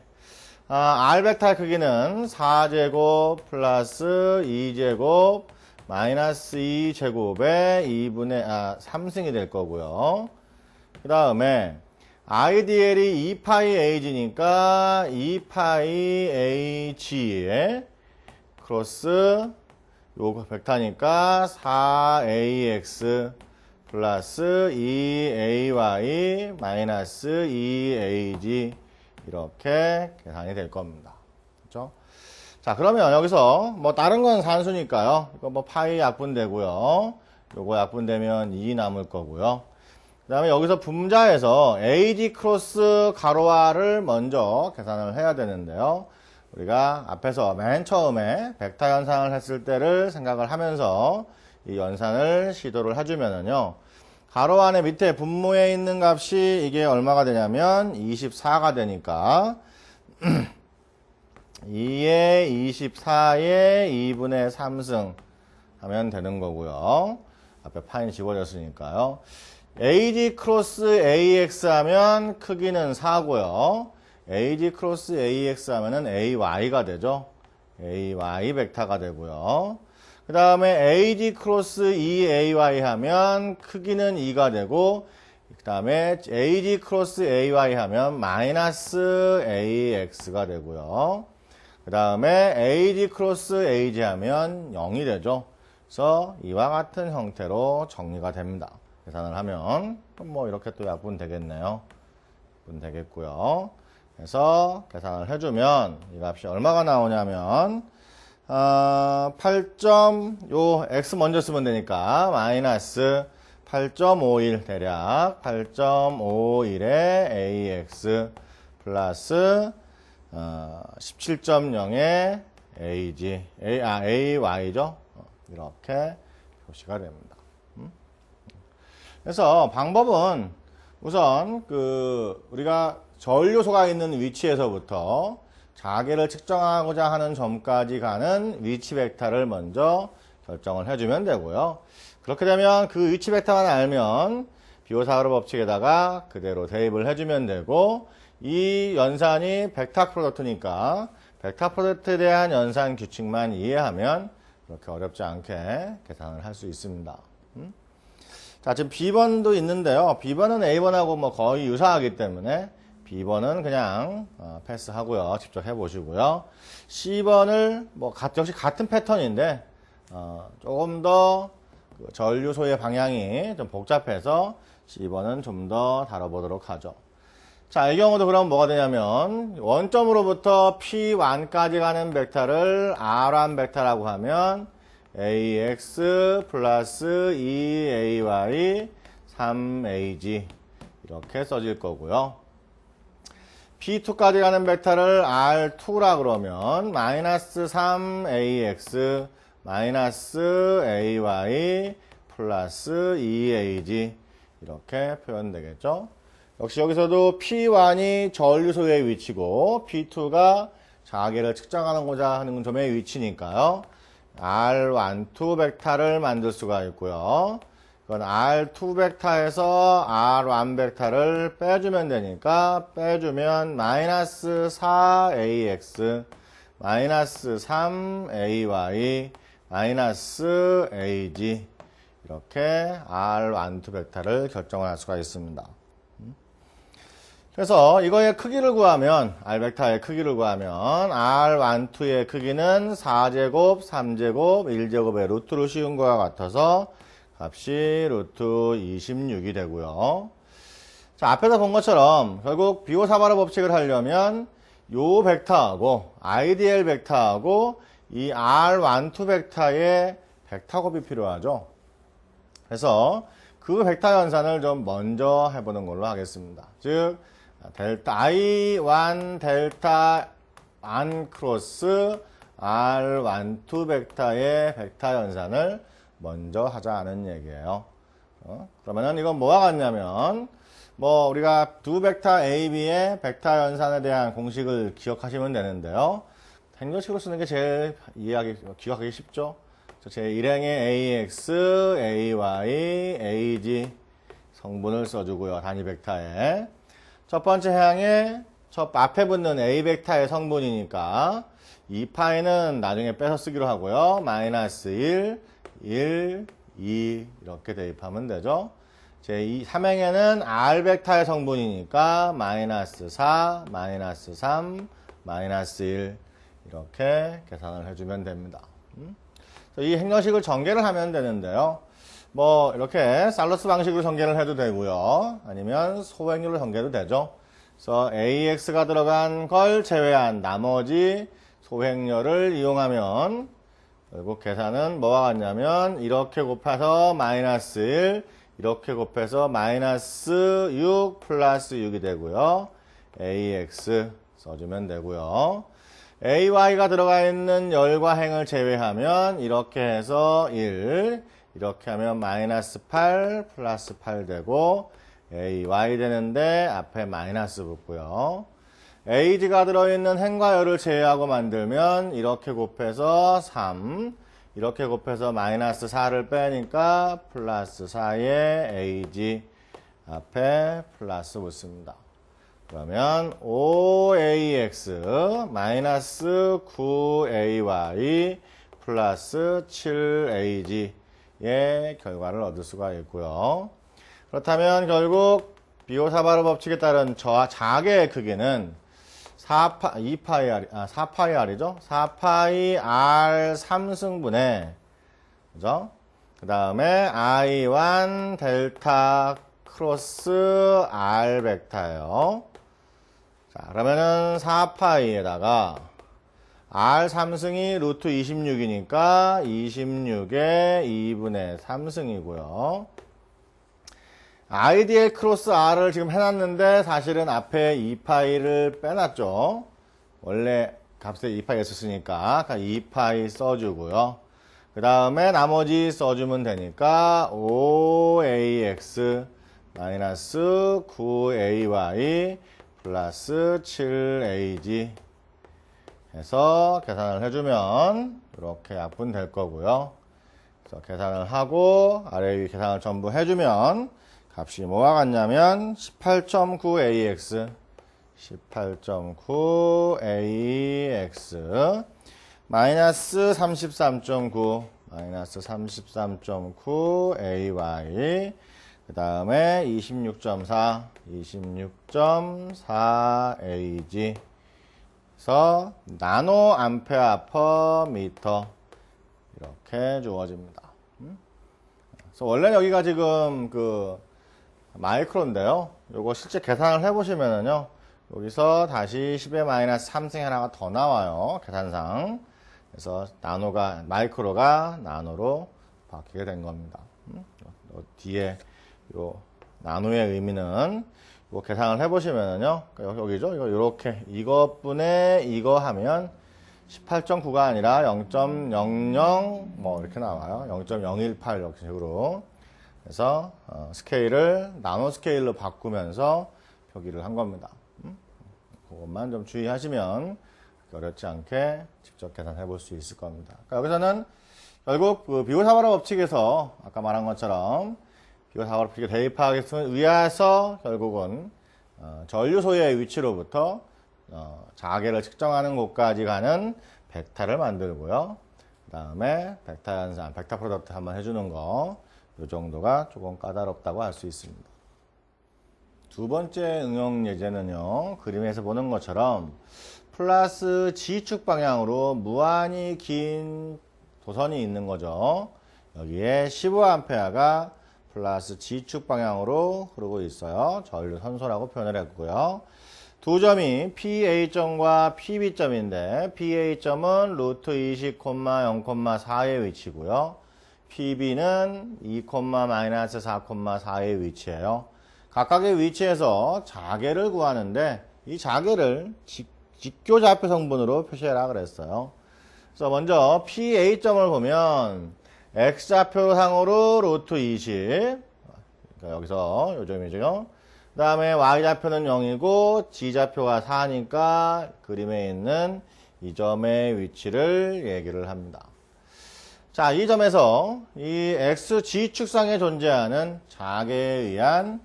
R 벡터의 크기는 4제곱 플러스 2제곱 마이너스 2제곱의 2분의 3승이 될 거고요. 그 다음에 IDL이 2파이 Ag니까 2파이 Ag에 크로스 요 벡터니까 4AX 플러스 2AY 마이너스 2AG 이렇게 계산이 될 겁니다. 그렇죠? 자, 그러면 여기서 다른 건 산수니까요. 이거 파이 약분되고요. 요거 약분되면 2 남을 거고요. 그 다음에 여기서 분자에서 AG 크로스 가로화를 먼저 계산을 해야 되는데요. 우리가 앞에서 맨 처음에 벡터 연산을 했을 때를 생각을 하면서 이 연산을 시도를 해주면은요. 가로 안에 밑에 분모에 있는 값이 이게 얼마가 되냐면 24가 되니까 2에 24에 2분의 3승 하면 되는 거고요. 앞에 파인 집어졌으니까요. AG 크로스 AX 하면 크기는 4고요. AG 크로스 AX 하면은 AY가 되죠. AY 벡터가 되고요. 그 다음에 AG 크로스 EAY 하면 크기는 2가 되고, 그 다음에 AG 크로스 AY 하면 마이너스 AX가 되고요. 그 다음에 AG 크로스 AG 하면 0이 되죠. 그래서 이와 같은 형태로 정리가 됩니다. 계산을 하면 뭐 이렇게 또 약분 되겠네요. 약분 되겠고요. 그래서 계산을 해주면 이 값이 얼마가 나오냐면 8요 x 먼저 쓰면 되니까 마이너스 8.51 대략 8.51의 ax 플러스 17.0의 ay죠. 이렇게 표시가 됩니다. 그래서 방법은 우선 우리가 전류소가 있는 위치에서부터 자개를 측정하고자 하는 점까지 가는 위치 벡터를 먼저 결정을 해주면 되고요. 그렇게 되면 그 위치 벡터만 알면 비오사그라 법칙에다가 그대로 대입을 해주면 되고, 이 연산이 벡터 프로덕트니까 벡터 프로덕트에 대한 연산 규칙만 이해하면 그렇게 어렵지 않게 계산을 할 수 있습니다. 자, 지금 B번도 있는데요. B번은 A번하고 뭐 거의 유사하기 때문에 B번은 그냥 패스하고요. 직접 해보시고요. C번을 뭐 역시 같은 패턴인데 조금 더 전류소의 방향이 좀 복잡해서 C번은 좀 더 다뤄보도록 하죠. 자, 이 경우도 그럼 뭐가 되냐면 원점으로부터 P1까지 가는 벡터를 R1 벡터라고 하면 AX 플러스 2AY 3AG 이렇게 써질 거고요. P2까지 가는 벡터를 R2라 그러면 마이너스 3AX 마이너스 AY 플러스 2AG 이렇게 표현되겠죠. 역시 여기서도 P1이 전류소의 위치고 P2가 자개를 측정하고자 하는 점의 위치니까요. R12 벡터를 만들 수가 있고요. 그건 R2 벡터에서 R1 벡터를 빼주면 되니까 빼주면 마이너스 4AX 마이너스 3AY 마이너스 AG 이렇게 R12 벡터를 결정을 할 수가 있습니다. 그래서 이거의 크기를 구하면 R벡터의 크기를 구하면 R12의 크기는 4제곱, 3제곱, 1제곱의 루트로 씌운 것과 같아서 값이 루트 26이 되고요. 자, 앞에서 본 것처럼 결국 비오사바르 법칙을 하려면 요 벡터하고 IDL 벡터하고 이 R12 벡터의 벡터 곱이 필요하죠. 그래서 그 벡터 연산을 좀 먼저 해보는 걸로 하겠습니다. 즉 델타 I1 델타 안 크로스 R12 벡터의 벡터 연산을 먼저 하자는 얘기예요. 그러면은 이건 뭐와 같냐면 뭐 우리가 두 벡터 A, B의 벡터 연산에 대한 공식을 기억하시면 되는데요. 행정식으로 쓰는 게 제일 기억하기 쉽죠. 제1행의 AX, AY, AG 성분을 써주고요. 단위 벡터에. 첫 번째 행에 앞에 붙는 A 벡터의 성분이니까 2파이는 나중에 빼서 쓰기로 하고요. 마이너스 1, 1, 2 이렇게 대입하면 되죠. 제3행에는 R 벡터의 성분이니까 마이너스 4, 마이너스 3, 마이너스 1 이렇게 계산을 해주면 됩니다. 이 행정식을 전개를 하면 되는데요. 뭐 이렇게 살러스 방식으로 전개를 해도 되고요. 아니면 소행률로 전개도 되죠. 그래서 AX가 들어간 걸 제외한 나머지 소행렬을 이용하면 결국 계산은 뭐와 같냐면 이렇게 곱해서 마이너스 1 이렇게 곱해서 마이너스 6 플러스 6이 되고요. AX 써주면 되고요. AY가 들어가 있는 열과 행을 제외하면 이렇게 해서 1 이렇게 하면 마이너스 8 플러스 8 되고 AY 되는데 앞에 마이너스 붙고요. AG가 들어있는 행과 열을 제외하고 만들면 이렇게 곱해서 3 이렇게 곱해서 마이너스 4를 빼니까 플러스 4의 AG 앞에 플러스 붙습니다. 그러면 5AX 마이너스 9AY 플러스 7AG의 결과를 얻을 수가 있고요. 그렇다면 결국 비호사바로 법칙에 따른 저 자개의 크기는 4파이 R이죠. 4파이 R 3승분의, 그죠? 그 다음에 I1 델타 크로스 R 벡터예요. 자, 그러면은 4파이에다가 R 3승이 루트 26이니까 26의 2분의 3승이고요. IDL 크로스 R을 지금 해놨는데 사실은 앞에 2파이를 빼놨죠. 원래 값에 2파이 했었으니까 2파이 써주고요. 그 다음에 나머지 써주면 되니까 5AX 마이너스 9AY 플러스 7AG 해서 계산을 해주면 이렇게 약분될 거고요. 그래서 계산을 하고 아래 위 계산을 전부 해주면 값이 뭐가 같냐면 18.9AX 18.9AX 마이너스 33.9 마이너스 33.9AY 그 다음에 26.4 26.4AG 그래서 나노 암페어 퍼 미터 이렇게 주어집니다. 그래서 원래 여기가 지금 그 마이크로인데요. 요거 실제 계산을 해보시면은요. 여기서 다시 10의 마이너스 3승 하나가 더 나와요. 계산상. 그래서 나노가, 마이크로가 나노로 바뀌게 된 겁니다. 뒤에 요 나노의 의미는 요 계산을 해보시면은요. 여기죠. 이거 요렇게 이것분의 이거 하면 18.9가 아니라 0.00 뭐 이렇게 나와요. 0.018 이렇게 식으로. 그래서 스케일을 나노 스케일로 바꾸면서 표기를 한 겁니다. 그것만 좀 주의하시면 어렵지 않게 직접 계산해 볼 수 있을 겁니다. 그러니까 여기서는 결국 그 비호사바로 법칙에서 아까 말한 것처럼 비호사바로 법칙에 대입하기 위해서 결국은 전류소의 위치로부터 자개를 측정하는 곳까지 가는 벡터를 만들고요. 그 다음에 벡터 현상, 벡터 프로덕트 한번 해주는 거, 이 정도가 조금 까다롭다고 할 수 있습니다. 두 번째 응용 예제는요, 그림에서 보는 것처럼 플러스 G축 방향으로 무한히 긴 도선이 있는 거죠. 여기에 15A가 플러스 G축 방향으로 흐르고 있어요. 전류 선소라고 표현을 했고요. 두 점이 PA점과 PB점인데 PA점은 루트 20,0,4의 위치고요. PB는 2,-4,4의 위치예요. 각각의 위치에서 자개를 구하는데 이 자개를 직교좌표 성분으로 표시해라 그랬어요. 그래서 먼저 PA점을 보면 X좌표상으로 루트 20 그러니까 여기서 요 점이죠. 그 다음에 Y좌표는 0이고 G좌표가 4니까 그림에 있는 이 점의 위치를 얘기를 합니다. 자, 이 점에서 이 XG축상에 존재하는 자개에 의한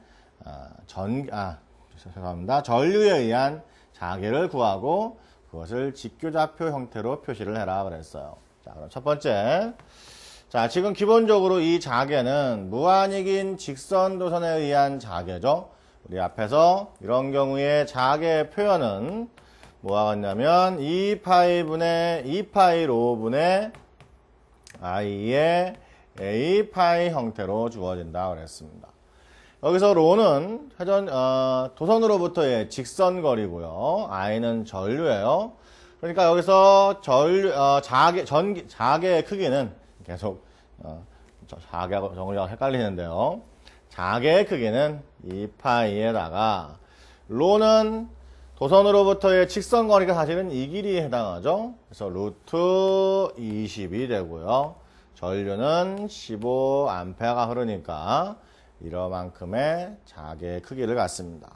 전류에 의한 자개를 구하고 그것을 직교좌표 형태로 표시를 해라 그랬어요. 자, 그럼 첫 번째. 자, 지금 기본적으로 이 자개는 무한히 긴 직선도선에 의한 자개죠. 우리 앞에서 이런 경우에 자개의 표현은 뭐가 같냐면 2파이분의 2파이 로분의 i의 a파이 형태로 주어진다 그랬습니다. 여기서 로는 도선으로부터의 직선거리고요. i는 전류예요. 그러니까 여기서 자개의 크기는 계속 자개하고 정리하고 헷갈리는데요. 자개의 크기는 2파이에다가 로는 도선으로부터의 직선거리가 사실은 이 길이에 해당하죠. 그래서 루트 20이 되고요. 전류는 15A가 흐르니까 이러만큼의 자개의 크기를 갖습니다.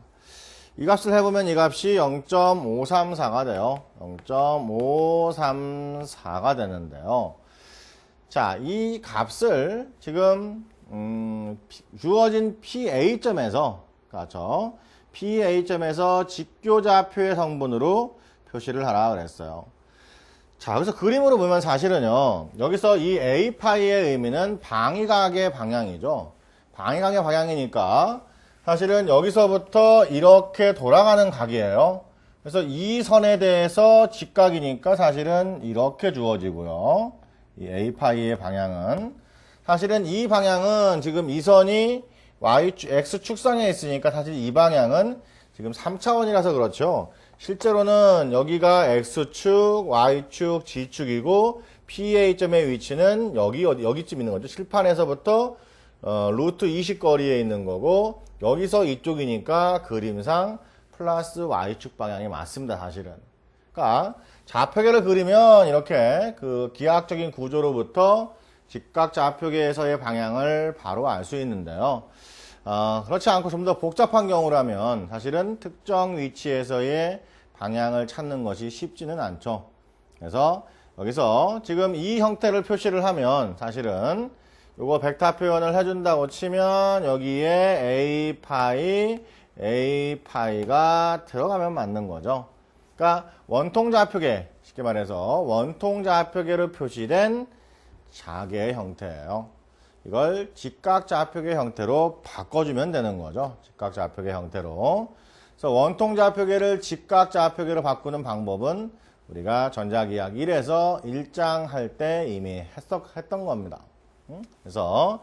이 값을 해보면 이 값이 0.534가 돼요. 0.534가 되는데요. 자, 이 값을 지금 주어진 PA점에서, 그렇죠? PA점에서 직교좌표의 성분으로 표시를 하라 그랬어요. 자, 여기서 그림으로 보면 사실은요, 여기서 이 A파이의 의미는 방위각의 방향이죠. 방위각의 방향이니까 사실은 여기서부터 이렇게 돌아가는 각이에요. 그래서 이 선에 대해서 직각이니까 사실은 이렇게 주어지고요. 이 A파이의 방향은 사실은 이 방향은 지금 이 선이 X축상에 있으니까 사실 이 방향은 지금 3차원이라서 그렇죠. 실제로는 여기가 X축, Y축, G축이고 PA점의 위치는 여기쯤 있는 거죠. 칠판에서부터 루트 20거리에 있는 거고 여기서 이쪽이니까 그림상 플러스 Y축 방향이 맞습니다. 사실은. 그러니까 좌표계를 그리면 이렇게 그 기하학적인 구조로부터 직각 좌표계에서의 방향을 바로 알 수 있는데요. 그렇지 않고 좀 더 복잡한 경우라면 사실은 특정 위치에서의 방향을 찾는 것이 쉽지는 않죠. 그래서 여기서 지금 이 형태를 표시를 하면 사실은 요거 벡터 표현을 해준다고 치면 여기에 A파이가 들어가면 맞는 거죠. 그러니까 원통좌표계, 쉽게 말해서 원통좌표계로 표시된 자개의 형태예요. 이걸 직각좌표계 형태로 바꿔주면 되는 거죠. 직각좌표계 형태로. 그래서 원통좌표계를 직각좌표계로 바꾸는 방법은 우리가 전자기학 1에서 1장 할 때 이미 했던 겁니다. 그래서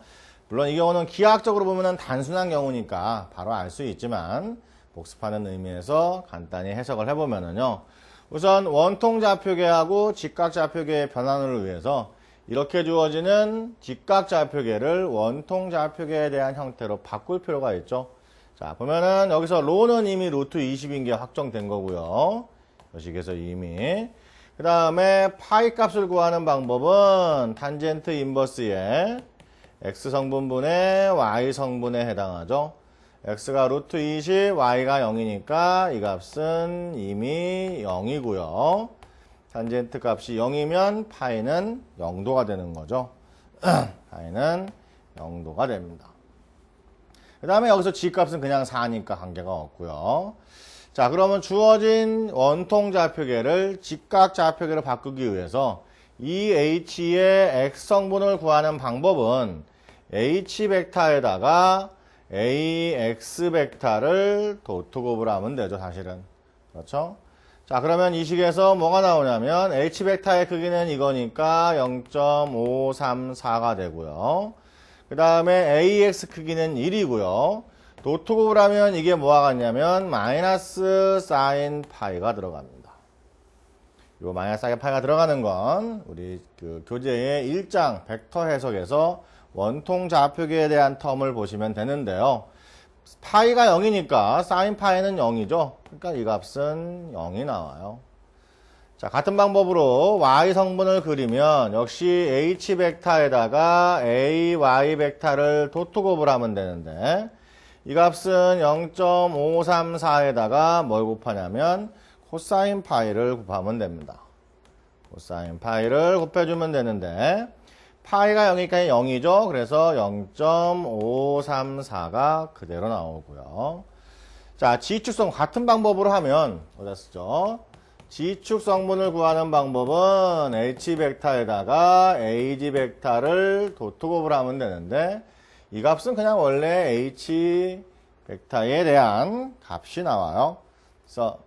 물론 이 경우는 기하학적으로 보면 단순한 경우니까 바로 알 수 있지만 복습하는 의미에서 간단히 해석을 해보면은요. 우선 원통좌표계하고 직각좌표계의 변환을 위해서 이렇게 주어지는 직각좌표계를 원통좌표계에 대한 형태로 바꿀 필요가 있죠. 자, 보면은 여기서 로는 이미 루트 20인 게 확정된 거고요. 요식에서 이미. 그 다음에 파이 값을 구하는 방법은 탄젠트 인버스의 x 성분분의 y 성분에 해당하죠. x가 루트 20, y가 0이니까 이 값은 이미 0이고요. 탄젠트 값이 0이면 파이는 0도가 되는 거죠. 파이는 0도가 됩니다. 그 다음에 여기서 g값은 그냥 4니까 관계가 없고요. 자, 그러면 주어진 원통좌표계를 직각좌표계로 바꾸기 위해서 이 h의 x성분을 구하는 방법은 h벡터에다가 ax 벡터를 도트곱을 하면 되죠. 사실은. 그렇죠? 자, 그러면 이 식에서 뭐가 나오냐면 h벡터의 크기는 이거니까 0.534가 되고요. 그 다음에 ax 크기는 1이고요. 도트곱을 하면 이게 뭐가 같냐면 마이너스 사인 파이가 들어갑니다. 요 마이너스 사인 파이가 들어가는 건 우리 그 교재의 1장 벡터 해석에서 원통좌표계에 대한 텀을 보시면 되는데요. 파이가 0이니까 사인 파이는 0이죠. 그러니까 이 값은 0이 나와요. 자, 같은 방법으로 y 성분을 그리면 역시 h 벡터에다가 a, y 벡터를 도트곱을 하면 되는데 이 값은 0.534에다가 뭘 곱하냐면 코사인 파이를 곱하면 됩니다. 코사인 파이를 곱해주면 되는데 파이가 0이니까 0이죠. 그래서 0.534가 그대로 나오고요. 자, G축성 같은 방법으로 하면 어디다 쓰죠? G축 성분을 구하는 방법은 H벡터에다가 AG벡터를 도트곱을 하면 되는데 이 값은 그냥 원래 H벡터에 대한 값이 나와요. 그래서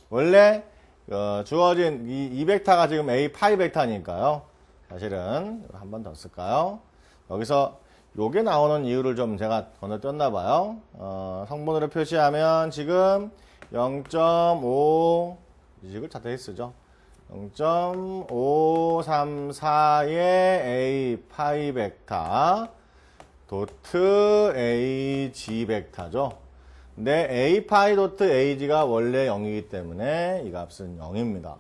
원래 주어진 이 벡터가 지금 A 파이 벡터니까요. 사실은 한 번 더 쓸까요? 여기서 요게 나오는 이유를 좀 제가 건너뛰었나 봐요. 성분으로 표시하면 지금 0.5 이식을 자세히 쓰죠. 0.534의 A 파이 벡터 도트 AG 벡터죠. 근데 A 파이 도트 AG가 원래 0이기 때문에 이 값은 0입니다.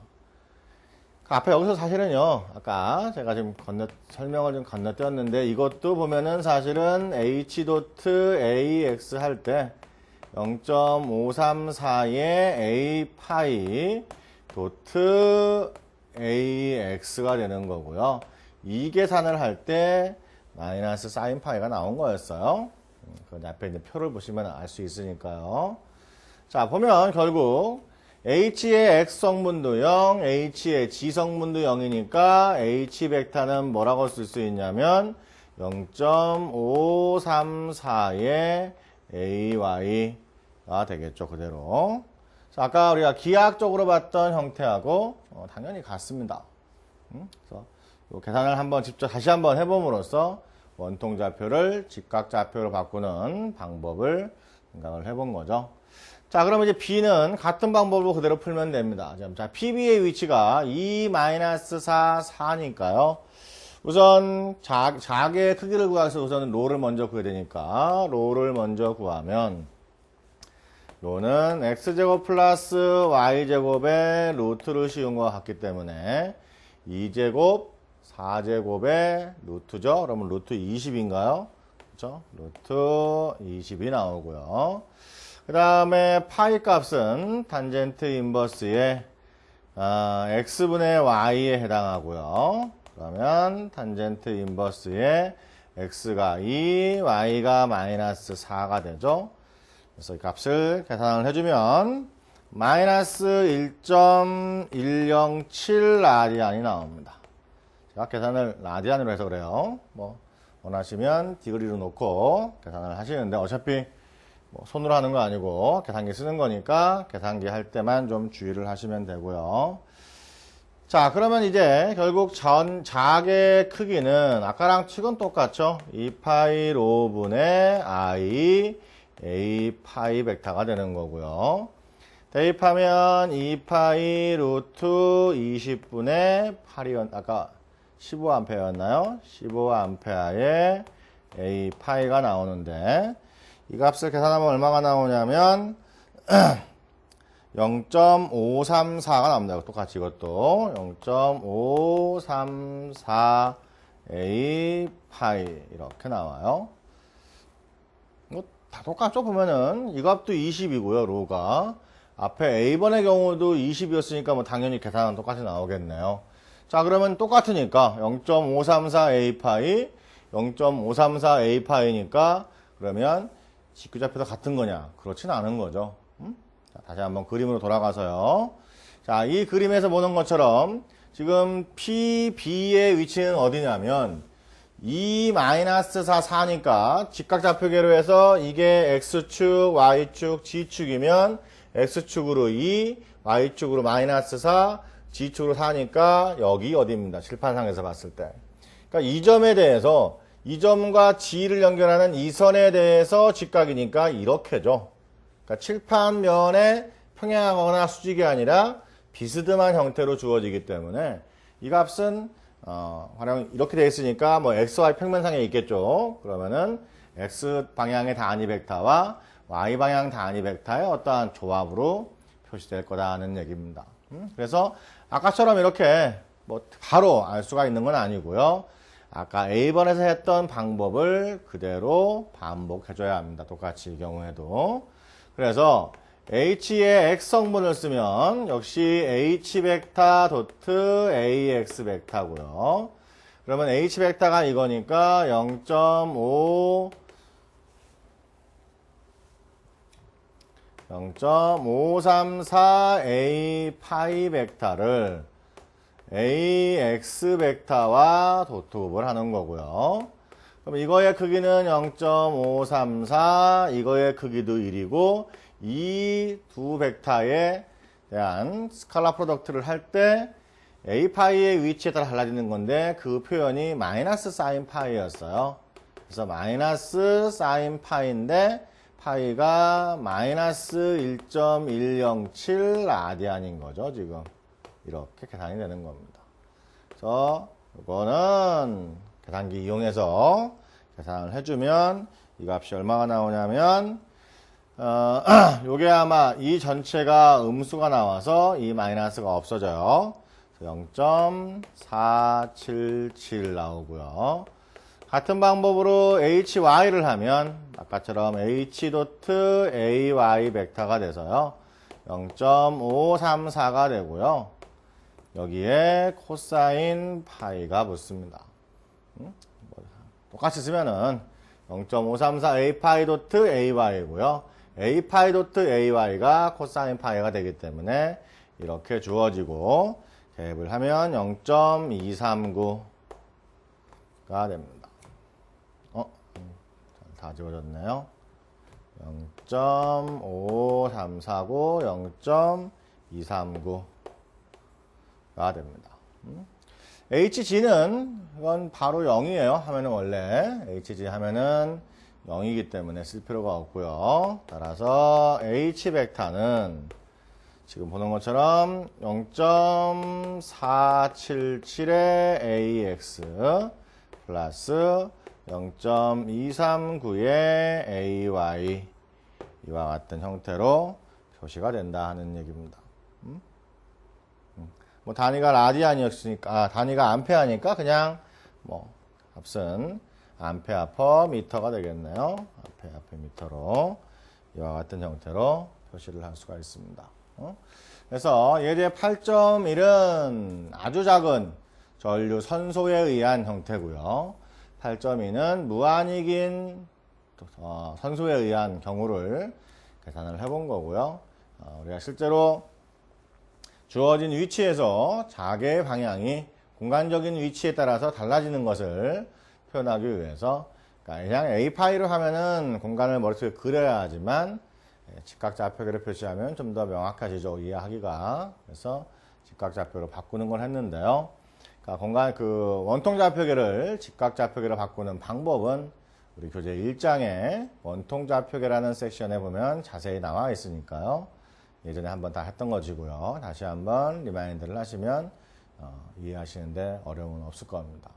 앞에 여기서 사실은요, 아까 제가 지금 설명을 좀 건너뛰었는데 이것도 보면은 사실은 H 도트 AX 할 때 0.534의 A 파이 도트 AX가 되는 거고요. 이 계산을 할 때 마이너스 사인 파이가 나온 거였어요. 그 앞에 있는 표를 보시면 알 수 있으니까요. 자, 보면 결국 H의 X성분도 0, H의 G성분도 0이니까 H 벡터는 뭐라고 쓸 수 있냐면 0.534의 AY가 되겠죠, 그대로. 자, 아까 우리가 기하학적으로 봤던 형태하고 당연히 같습니다. 그래서 이 계산을 한번 직접 다시 한번 해봄으로써 원통좌표를 직각좌표로 바꾸는 방법을 생각을 해본 거죠. 자, 그러면 이제 B는 같은 방법으로 그대로 풀면 됩니다. 자, PB의 위치가 2-4, 4니까요. 우선 자개의 크기를 구하기 위해서 우선 로를 먼저 구해야 되니까 로를 먼저 구하면 로는 x제곱 플러스 y제곱의 루트를 씌운 것 같기 때문에 2제곱 4제곱의 루트죠. 그러면 루트 20인가요? 그렇죠? 루트 20이 나오고요. 그 다음에 파이 값은 탄젠트 인버스의 x분의 y에 해당하고요. 그러면 탄젠트 인버스의 x가 2, y가 마이너스 4가 되죠. 그래서 이 값을 계산을 해주면 마이너스 1.107 라디안이 나옵니다. 제가 계산을 라디안으로 해서 그래요. 뭐 원하시면 디그리로 놓고 계산을 하시는데 어차피 뭐 손으로 하는 거 아니고 계산기 쓰는 거니까 계산기 할 때만 좀 주의를 하시면 되고요. 자, 그러면 이제 결국 자개 크기는 아까랑 축은 똑같죠. 2파이 로분의 i a 파이 벡터가 되는 거고요. 대입하면 2파이 루트 20분의 8이 아까 15A였나요? 15A의 a 파이가 나오는데 이 값을 계산하면 얼마가 나오냐면 0.534가 나옵니다. 똑같이 이것도 0.534 a 파이 이렇게 나와요. 다 똑같죠? 보면은 이 값도 20이고요. 로가 앞에 A번의 경우도 20이었으니까 뭐 당연히 계산은 똑같이 나오겠네요. 자, 그러면 똑같으니까 0.534 a 파이 0.534 a 파이니까 그러면 직교좌표도 같은 거냐? 그렇진 않은 거죠. 자, 다시 한번 그림으로 돌아가서요. 자, 이 그림에서 보는 것처럼 지금 PB의 위치는 어디냐면 2-4, 4니까 직각좌표계로 해서 이게 X축, Y축, G축이면 X축으로 2, Y축으로 마이너스 4, G축으로 4니까 여기 어디입니다. 칠판상에서 봤을 때. 그러니까 이 점에 대해서 이 점과 G를 연결하는 이 선에 대해서 직각이니까 이렇게죠. 그러니까 칠판면에 평행하거나 수직이 아니라 비스듬한 형태로 주어지기 때문에 이 값은 활용 이렇게 되어 있으니까 뭐 XY 평면상에 있겠죠. 그러면은 X 방향의 단위 벡터와 Y 방향 단위 벡터의 어떠한 조합으로 표시될 거다는 얘기입니다. 그래서 아까처럼 이렇게 뭐 바로 알 수가 있는 건 아니고요. 아까 A번에서 했던 방법을 그대로 반복해줘야 합니다. 똑같이 이 경우에도. 그래서 H의 X성분을 쓰면 역시 H 벡터 도트 AX 벡터고요. 그러면 H 벡터가 이거니까 0.534 A 파이 벡터를 AX 벡터와 도트곱을 하는 거고요. 그럼 이거의 크기는 0.534, 이거의 크기도 1이고 이 두 벡터에 대한 스칼라 프로덕트를 할 때 A 파이의 위치에 따라 달라지는 건데 그 표현이 마이너스 사인 파이였어요. 그래서 마이너스 사인 파이인데 파이가 마이너스 1.107 라디안인 거죠, 지금. 이렇게 계산이 되는 겁니다. 그래서 이거는 계산기 이용해서 계산을 해주면 이 값이 얼마가 나오냐면 요게 아마 이 전체가 음수가 나와서 이 마이너스가 없어져요. 0.477 나오고요. 같은 방법으로 HY를 하면 아까처럼 H 도트 AY 벡터가 돼서요. 0.534가 되고요. 여기에 코사인 파이가 붙습니다. 똑같이 쓰면은 0.534 a 파이 도트 ay고요. a 파이 도트 ay가 코사인 파이가 되기 때문에 이렇게 주어지고 대입을 하면 0.239가 됩니다. 다 지워졌네요. 0.5349, 0.239가 됩니다. HG는 이건 바로 0이에요. 하면은 원래 HG 하면은 0이기 때문에 쓸 필요가 없고요. 따라서 H 벡터는 지금 보는 것처럼 0.477의 AX 플러스 0.239의 AY 이와 같은 형태로 표시가 된다 하는 얘기입니다. 뭐 단위가 라디안이었으니까 단위가 암페어니까 그냥 뭐 값은 암페어 퍼 미터가 되겠네요. 암페어 퍼 미터로 이와 같은 형태로 표시를 할 수가 있습니다. 그래서 예제 8.1은 아주 작은 전류 선소에 의한 형태고요. 8.2는 무한히 긴 선소에 의한 경우를 계산을 해본 거고요. 우리가 실제로 주어진 위치에서 자개의 방향이 공간적인 위치에 따라서 달라지는 것을 표현하기 위해서 그냥 A파이로 하면은 공간을 머릿속에 그려야 하지만 직각좌표계를 표시하면 좀 더 명확하시죠, 이해하기가. 그래서 직각좌표로 바꾸는 걸 했는데요. 그러니까 원통좌표계를 직각좌표계로 바꾸는 방법은 우리 교재 1장에 원통좌표계라는 섹션에 보면 자세히 나와 있으니까요. 예전에 한번 다 했던 거지고요. 다시 한번 리마인드를 하시면 이해하시는데 어려움은 없을 겁니다.